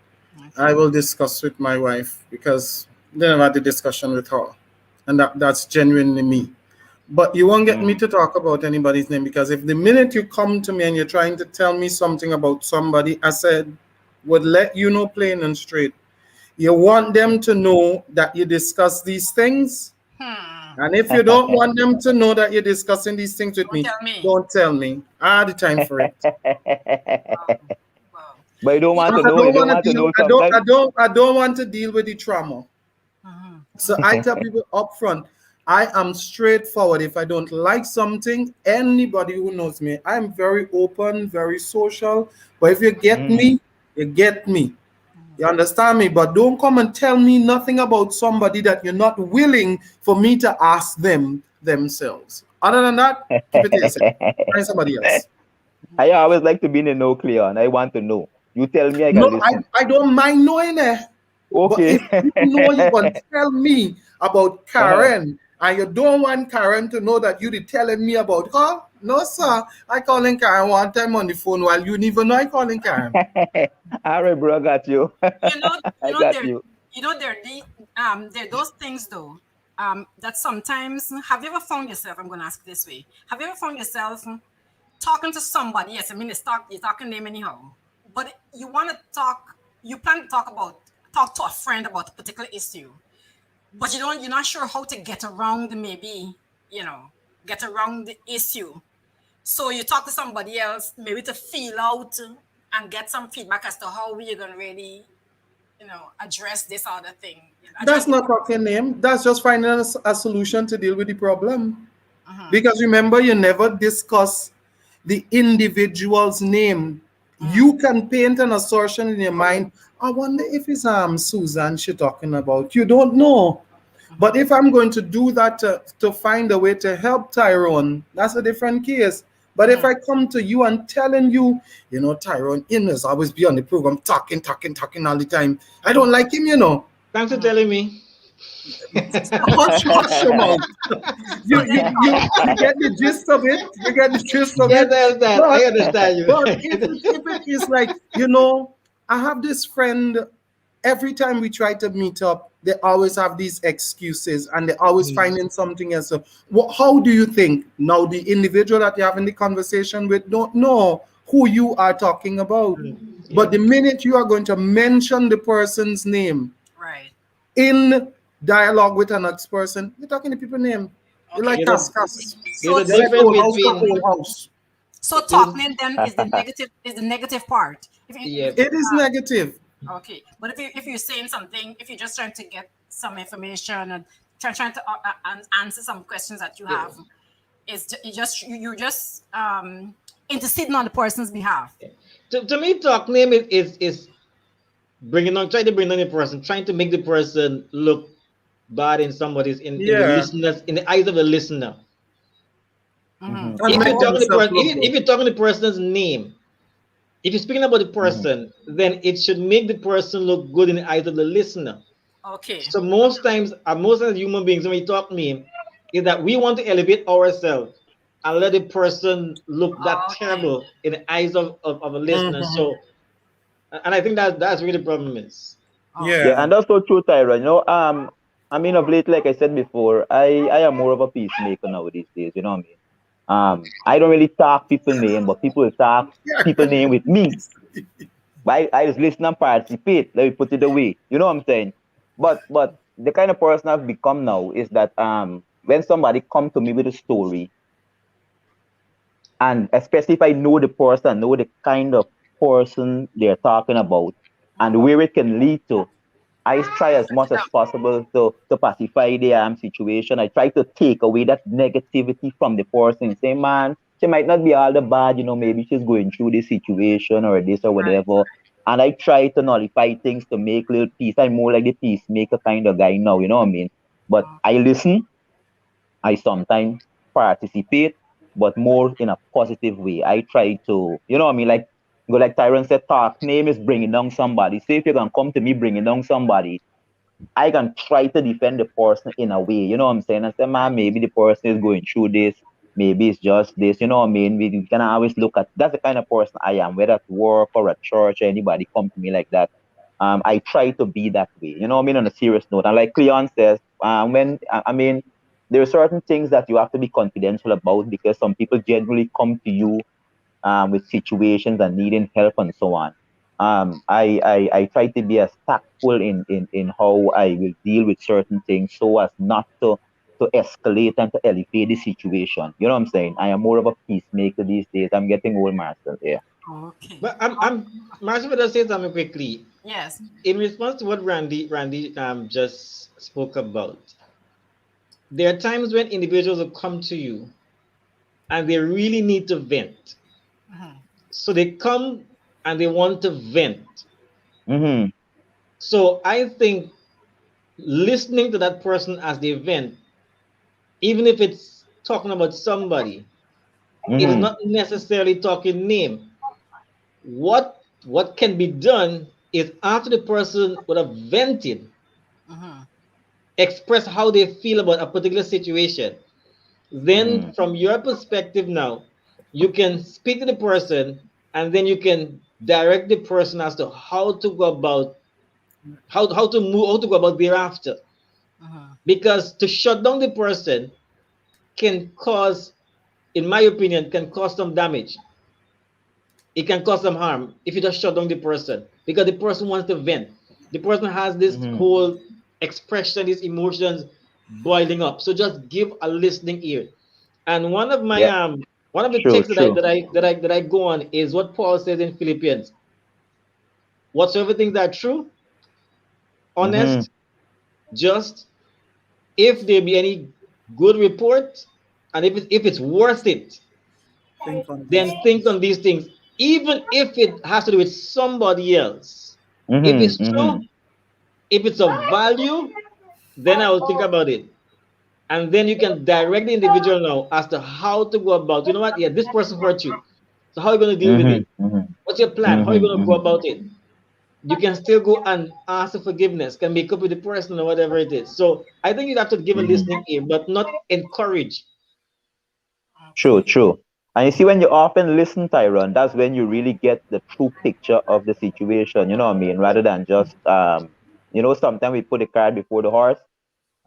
I Okay. will discuss with my wife because they never had the discussion with her. And that's genuinely me. But you won't get me Mm, to talk about anybody's name because if the minute you come to me and you're trying to tell me something about somebody, I said, would let you know plain and straight. You want them to know that you discuss these things. Hmm. And if you don't want them to know that you're discussing these things with Don't me, tell me. don't tell me. I had the time for it. Wow. Wow. but you don't You want Because to know. I know. You don't don't want to want to deal. know sometimes. I don't want to deal with the trauma. Mm-hmm. So I tell people up front, I am straightforward. If I don't like something, anybody who knows me, I'm very open, very social. But if you get Mm, me, you get me. You understand me? But don't come and tell me nothing about somebody that you're not willing for me to ask them themselves. Other than that, keep it to yourself. Find somebody else. I always like to be in the know, Cleon. I want to know. You tell me, I No, can listen. I don't mind knowing it. But Okay. if you know you can tell me about Uh-huh. Karen and you don't want Karen to know that you be telling me about her, no sir. I calling Karen one time on the phone while you didn't even know I calling Karen. All right, bro, I got you. You know, I got you. there are those things though. That sometimes have you ever found yourself? I'm going to ask this way. Have you ever found yourself talking to somebody? Yes, I mean you're talking name anyhow, but you want to talk. You plan to talk to a friend about a particular issue, but you're not sure how to get around maybe you know get around the issue. So you talk to somebody else maybe to feel out and get some feedback as to how we're going to really, address this other thing. That's not talking name. That's just finding a solution to deal with the problem. Because remember, you never discuss the individual's name. You can paint an assertion in your mind. I wonder if it's Susan she talking about. You don't know. But if I'm going to do that to find a way to help Tyrone, that's a different case. But if I come to you and telling you, Tyrone is always be on the program talking all the time. I don't like him. Thanks for telling me. Hush your mouth. You get the gist of it. You get the gist of Yes, it. I understand. I understand you. But if it is like, I have this friend, every time we try to meet up, they always have these excuses and they're always finding something else. So, how do you think? Now, the individual that you're having the conversation with don't know who you are talking about. But the minute you are going to mention the person's name Right. in dialogue with an next person, you're talking the people's name. You like There's Cascas. there's a difference between House. So talking them is the negative part. It is negative. Okay, but if you're saying something, if you're just trying to get some information and trying to answer some questions that you have, you're just interceding on the person's behalf. to me, talk name is trying to bring on the person, trying to make the person look bad in somebody's in the listeners, in the eyes of the listener. If you're talking the person's name, if you're speaking about the person, then it should make the person look good in the eyes of the listener. Okay. So most times human beings, when we talk name, is that we want to elevate ourselves and let the person look that terrible in the eyes of a listener. So, and I think that's really the problem is. Yeah, and that's so true, Tyra. I mean, of late, like I said before, I am more of a peacemaker now these days. You know what I mean? I don't really talk people name, but people talk people name with me. I just listen and participate. Let me put it away. You know what I'm saying? But the kind of person I've become now is that when somebody come to me with a story, and especially if I know the person, know the kind of person they're talking about, and where it can lead to, I try as much as possible to pacify the situation. I try to take away that negativity from the person. Say, man, she might not be all the bad, maybe she's going through this situation or this or whatever. And I try to nullify things to make little peace. I'm more like the peacemaker kind of guy now, you know what I mean? But I listen, I sometimes participate, but more in a positive way. I try to, you know what I mean? Like Tyron said, talk name is bringing down somebody. Say if you can come to me bringing down somebody, I can try to defend the person in a way, you know what I'm saying? And say, man, maybe the person is going through this, maybe it's just this, you know what I mean? We can always look at, that's the kind of person I am, whether at work or at church or anybody come to me like that. I try to be that way, you know what I mean? On a serious note. And like Cleon says, there are certain things that you have to be confidential about because some people generally come to you with situations and needing help and so on. I try to be as tactful in how I will deal with certain things so as not to escalate and to elevate the situation. You know what I'm saying? I am more of a peacemaker these days. I'm getting old, Marcel. Yeah. Okay. But Marcel, will just say something quickly. Yes. In response to what Randy just spoke about, there are times when individuals will come to you and they really need to vent. So they come and they want to vent. So I think listening to that person as they vent, even if it's talking about somebody, it is not necessarily talking name. What can be done is after the person would have vented, express how they feel about a particular situation. Then from your perspective now, you can speak to the person and then you can direct the person as to how to go about how to go about thereafter. Because to shut down the person can cause, in my opinion, can cause some damage. It can cause some harm if you just shut down the person because the person wants to vent. The person has this whole expression, these emotions boiling up. So just give a listening ear. And one of my one of the texts that I go on is what Paul says in Philippians. whatsoever things that are true, honest, Mm-hmm. just, if there be any good report, and if it's worth it, Think on this. then think on these things, even if it has to do with somebody else. If it's Mm-hmm. true, Mm-hmm. if it's of value, then I will think about it. And then you can direct the individual now as to how to go about. You know what? Yeah, this person hurt you. So how are you going to deal with Mm-hmm. it? Mm-hmm. What's your plan? How are you going to go Mm-hmm. about it? You can still go and ask for forgiveness, can make up with the person or whatever it is. So I think you have to give a Mm-hmm. listening ear, but not encourage. True, Okay. true. And you see, when you often listen, Tyrone, that's when you really get the true picture of the situation. You know what I mean? Rather than just, sometimes we put the cart before the horse.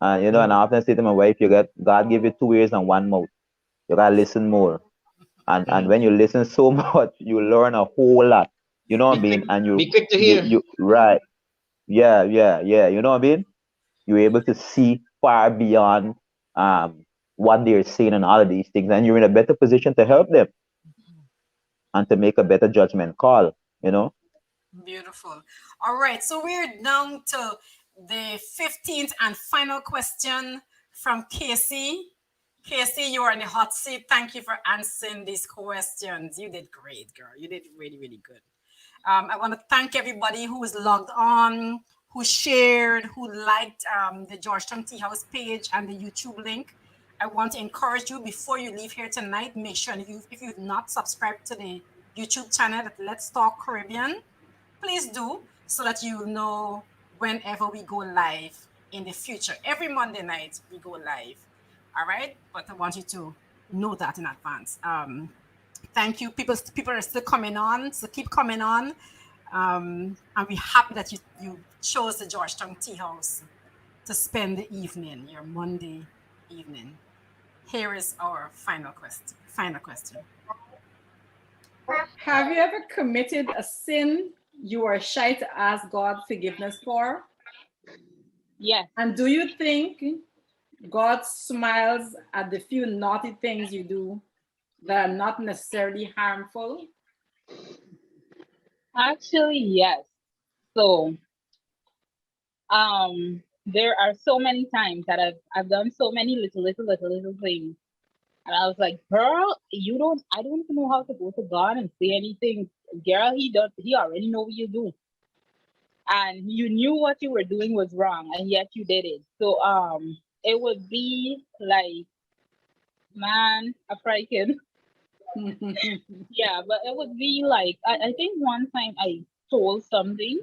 And I often say to my wife, God give you two ears and one mouth. You gotta listen more. And Mhm. when you listen so much, you learn a whole lot. You know what I Be mean? quick, And be quick to you, hear. you, right. Yeah, yeah, yeah. You know what I mean? You're able to see far beyond um what they're saying and all of these things, and you're in a better position to help them and to make a better judgment call. You know? Beautiful. All right, so we're down to the 15th and final question from Casey. Casey, you are in the hot seat. Thank you for answering these questions. You did great, girl. You did really, really good. I want to thank everybody who was logged on, who shared, who liked the Georgetown Tea House page and the YouTube link. I want to encourage you before you leave here tonight, make sure if you've not subscribed to the YouTube channel at Let's Talk Caribbean, please do so that you know whenever we go live in the future. Every Monday night we go live. All right, but I want you to know that in advance. Thank you. People are still coming on, so keep coming on. And we're happy that you chose the Georgetown Tea House to spend the evening, your Monday evening. Here is our final question. Final question. Have you ever committed a sin you are shy to ask God forgiveness for? Yes. And do you think God smiles at the few naughty things you do that are not necessarily harmful? Actually, yes. So, there are so many times that I've done so many little things. And I was like, girl, I don't even know how to go to God and say anything. Girl, he already know what you do. And you knew what you were doing was wrong, and yet you did it. So it would be like, man, a frightened. Yeah, but it would be like, I think one time I told something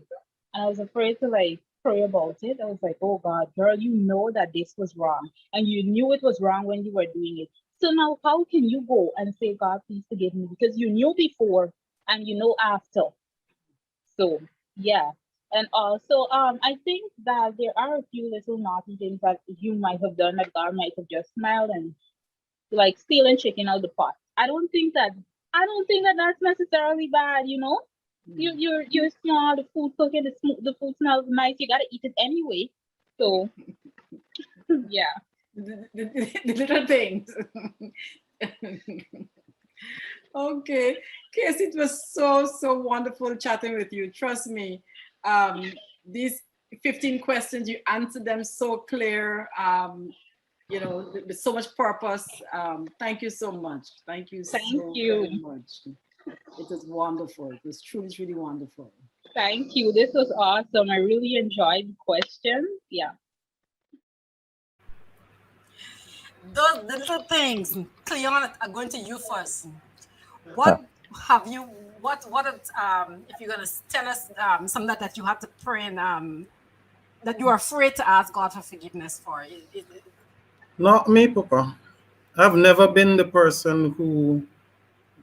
and I was afraid to like pray about it. I was like, oh God, girl, you know that this was wrong. And you knew it was wrong when you were doing it. So now how can you go and say, God, please forgive me? Because you knew before and you know after. So yeah. And also, I think that there are a few little naughty things that you might have done that God might have just smiled and like stealing chicken out the pot. I don't think that that's necessarily bad, you know? You're small, the food cooking, the food smells nice, you gotta eat it anyway. So yeah. The little things. Okay. Casey, it was so wonderful chatting with you. Trust me. These 15 questions, you answered them so clear. With so much purpose. Thank you so much. Thank you Thank so very you. much. It was wonderful. It was truly wonderful. Thank you. This was awesome. I really enjoyed the questions. Yeah. Those the little things, Cleon, are going to you first. Huh. What have you? If you're gonna tell us something that you had to pray and that you are afraid to ask God for forgiveness for? Not me, Papa. I've never been the person who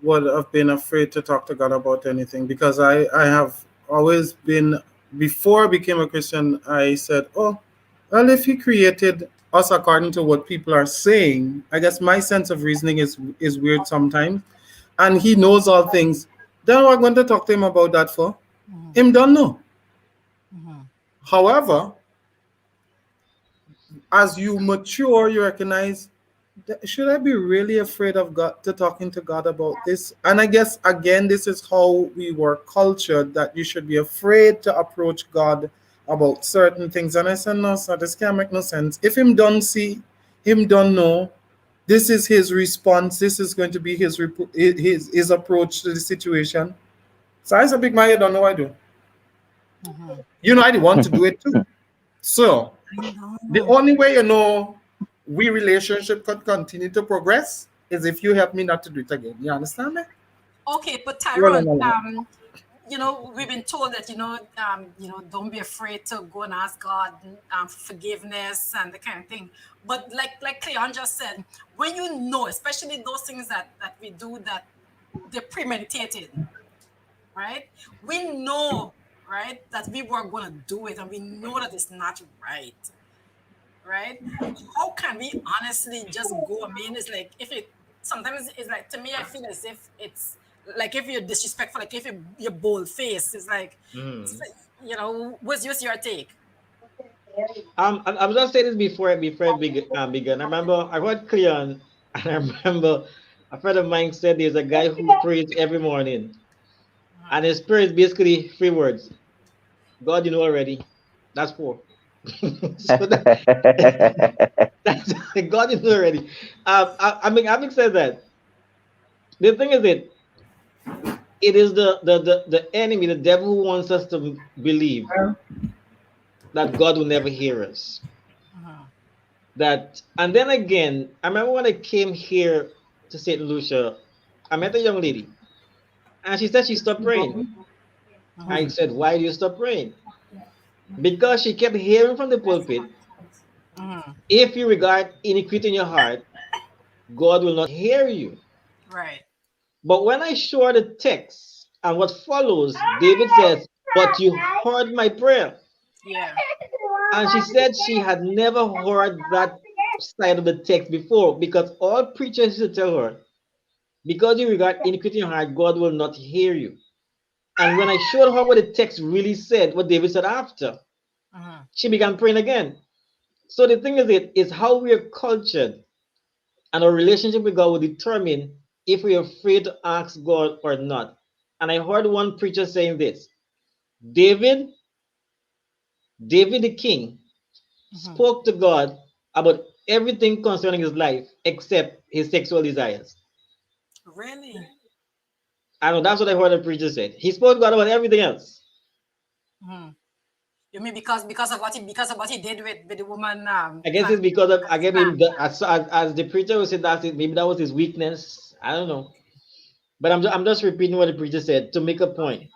would have been afraid to talk to God about anything because I have always been, before I became a Christian, I said, oh, well, if He created us according to what people are saying, I guess my sense of reasoning is weird sometimes, and He knows all things, then we're going to talk to Him about that for? Mhm, Him don't know. mhm, However, as you mature, you recognize Should I be really afraid of God to talking to God about this? And I guess again, this is how we were cultured that you should be afraid to approach God about certain things. And I said, no, sir, this can't make no sense. If him don't see, him don't know, this is his response. This is going to be his approach to the situation. So I said, Big man, you don't know what I do. You know, I want to do it too. So the only way we relationship could continue to progress is if you help me not to do it again. You understand me? Okay, but Well, Tyrone, no, no. we've been told that don't be afraid to go and ask God for forgiveness and the kind of thing. But like Cleon just said, when you know, especially those things that we do that they're premeditated, right? We know, right, that we were going to do it, and we know that it's not right, right? How can we honestly just go? I mean, it's like if it sometimes it's like to me, I feel as if it's like if you're disrespectful, like if you're bold faced, it's like, what's your take? I was just saying this before it began. I remember I heard Cleon, and I remember a friend of mine said there's a guy who prays every morning, and his prayer is basically three words: God, you know already. That's four. So that's God, you know already. Having said that, the thing is it is the enemy, the devil, who wants us to believe that God will never hear us. That, and then again, I remember when I came here to St. Lucia, I met a young lady, and she said she stopped praying. I said, "Why do you stop praying?" Because she kept hearing from the pulpit, if you regard iniquity in your heart, God will not hear you. Right. But when I show her the text and what follows, David says, "But you heard my prayer." Yeah. And she said she had never heard that side of the text before, because all preachers used to tell her, because you regard iniquity in your heart, God will not hear you. And when I showed her what the text really said, what David said after, she began praying again. So the thing is how we are cultured, and our relationship with God will determine if we are afraid to ask God or not. And I heard one preacher saying this: David, David the king, spoke to God about everything concerning his life except his sexual desires. Really? I know that's what I heard the preacher said. He spoke to God about everything else. You mean because of what he did with the woman? I guess it's because of, I guess maybe as the preacher would say, that's it. Maybe that was his weakness. I don't know. But I'm just repeating what the preacher said to make a point,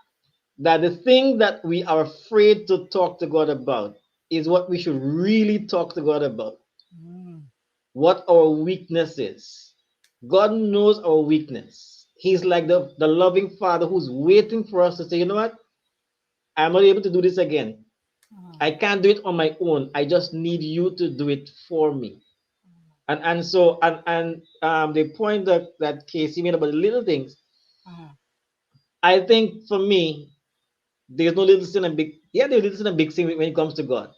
that the thing that we are afraid to talk to God about is what we should really talk to God about. What our weakness is. God knows our weakness. He's like the loving father who's waiting for us to say, you know what? I'm not able to do this again. I can't do it on my own. I just need you to do it for me. And the point that Casey made about the little things, I think for me, there's no little sin and big. Yeah, there's little sin and big sin when it comes to God,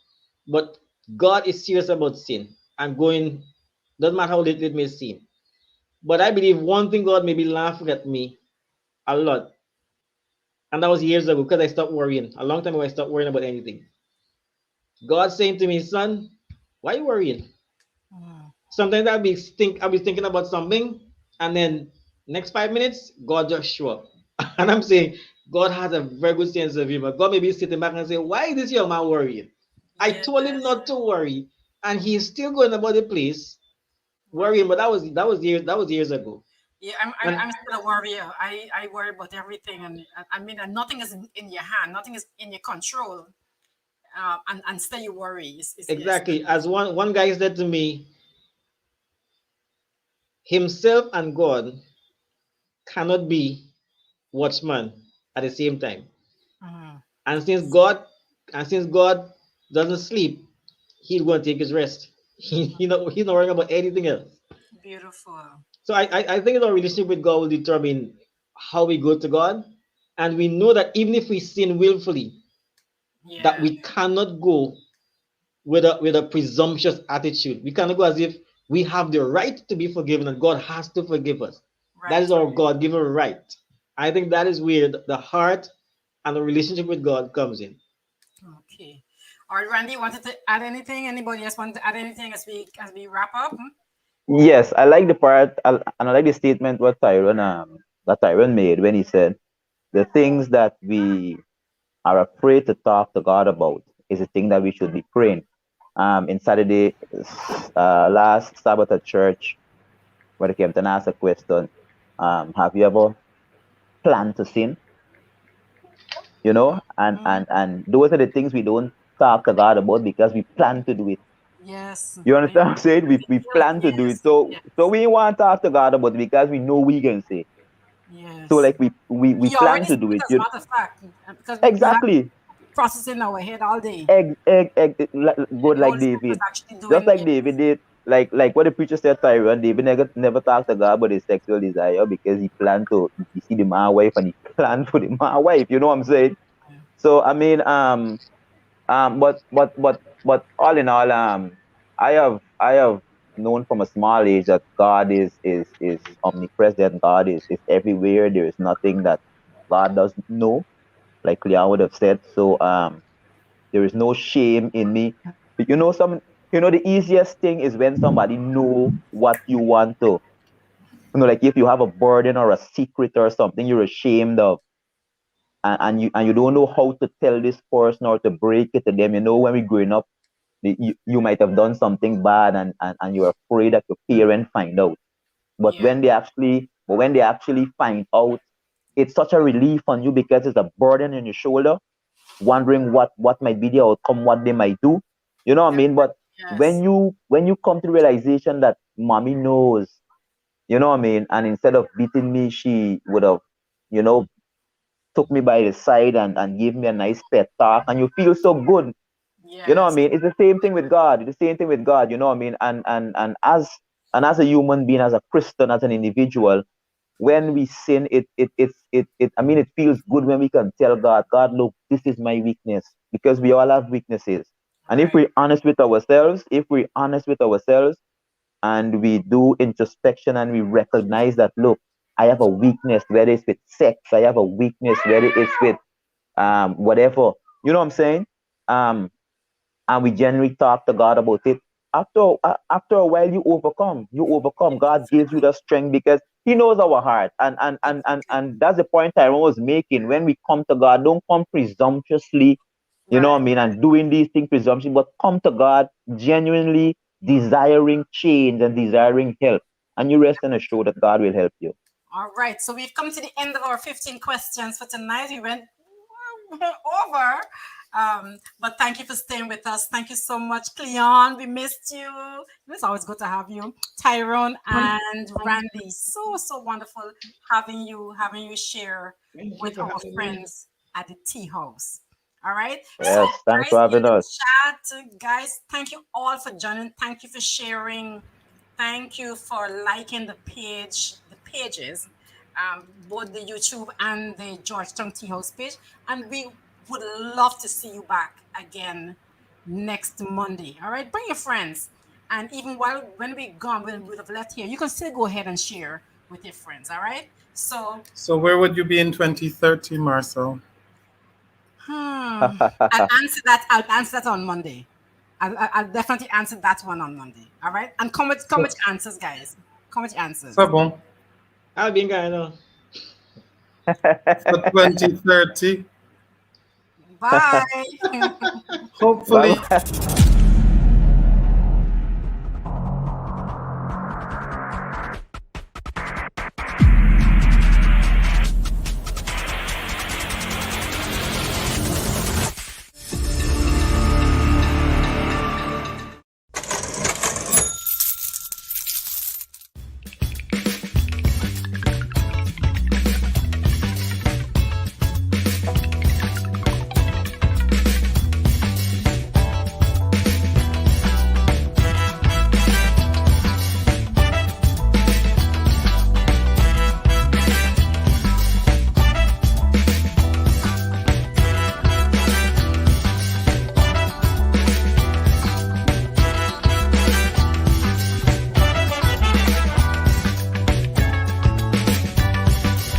but God is serious about sin and going. Doesn't matter how little it may seem. But I believe one thing, God may be laughing at me a lot, and that was years ago, because I stopped worrying. A long time ago, I stopped worrying about anything. God saying to me, "Son, why are you worrying?" Sometimes I'll be thinking about something, and then next 5 minutes, God just show up. And I'm saying, God has a very good sense of humor. God may be sitting back and say, "Why is this young man worrying?" I told him not to worry, and he's still going about the place worrying. But that was years ago. Yeah, And I'm still a warrior. I worry about everything, and I mean, and nothing is in your hand, nothing is in your control, and still you worry. Yes. exactly, as one guy said to me, himself and God cannot be watchman at the same time. And since God doesn't sleep, he's going to take his rest. He's not worrying about anything else. Beautiful. So I think our relationship with God will determine how we go to God. And we know that even if we sin willfully, that Yeah. we cannot go with a presumptuous attitude. We cannot go as if we have the right to be forgiven, and God has to forgive us. That Right. is our God-given right. I think that is where the heart and the relationship with God comes in. Okay. All right, Randy, wanted to add anything? Anybody else want to add anything as we wrap up? Yes, I like the part, and I like the statement what Tyron made when he said the things that we are afraid to talk to God about is the thing that we should be praying. In Saturday, last Sabbath at church, when I came to ask a question, have you ever planned to sin? You know, and those are the things we don't talk to God about because we plan to do it. Yes. You understand what I'm saying? We plan to do it. Yes. So Yes. so we want to talk to God about it because we know we can say. So Yes. like we He plan already to spoke do it. as a matter of fact, because we have Exactly. processing in our head all day. Good The like Holy Spirit was David. actually Just doing like it. David did, like what the preacher said, Tyron, David never talked to God about his sexual desire because he planned to he see the man wife and he planned for the man wife. You know what I'm saying? So I mean, but all in all, I have known from a small age that God is omnipresent. God is everywhere. There is nothing that God doesn't know, like Leon would have said. So there is no shame in me. But the easiest thing is when somebody know what you want to. Like if you have a burden or a secret or something you're ashamed of, and you don't know how to tell this person or to break it to them. When we're growing up, you might have done something bad, and you're afraid that your parents find out. But Yeah. when they actually find out, it's such a relief on you because it's a burden on your shoulder, wondering what might be the outcome, what they might do. You know what I mean? But Yes. when you come to the realization that mommy knows, you know what I mean, and instead of beating me, she would have, you know, took me by the side and gave me a nice pet talk, and you feel so good. You know what I Yes. mean? It's the same thing with God. It's the same thing with God. You know what I mean? And as a human being, as a Christian, as an individual, when we sin, I mean, it feels good when we can tell God, God, look, this is my weakness, because we all have weaknesses. And if Right. we're honest with ourselves, and we do introspection and we recognize that, look, I have a weakness, whether it's with sex, I have a weakness, whether it's with whatever. You know what I'm saying? And we generally talk to God about it. After a while, you overcome. You overcome. God gives you the strength because He knows our heart, and that's the point Tyrone was making. When we come to God, don't come presumptuously, you know what I Right. mean, and doing these things presumptuously, but come to God genuinely desiring change and desiring help, and you rest and assured that God will help you. All right. So we've come to the end of our 15 questions for tonight. We went over. But thank you for staying with us. Thank you so much, Cleon. We missed you. It's always good to have you. Tyrone and Randy. So wonderful having you share Thank you with for our having me. friends at the tea house. All right. So Yes, thanks guys for in having the us. chat, guys, thank you all for joining. Thank you for sharing. Thank you for liking the pages, both the YouTube and the Georgetown Tea House page. And we would love to see you back again next Monday. All right, bring your friends. And even when we're gone, when we would have left here, you can still go ahead and share with your friends. All right. So, So where would you be in 2030, Marcel? I'll answer that. I'll answer that on Monday. I'll definitely answer that one on Monday. All right. And come So, with answers, guys. Come with so answers. bon. I'll be in Guyana. For 2030, Bye. hopefully Bye.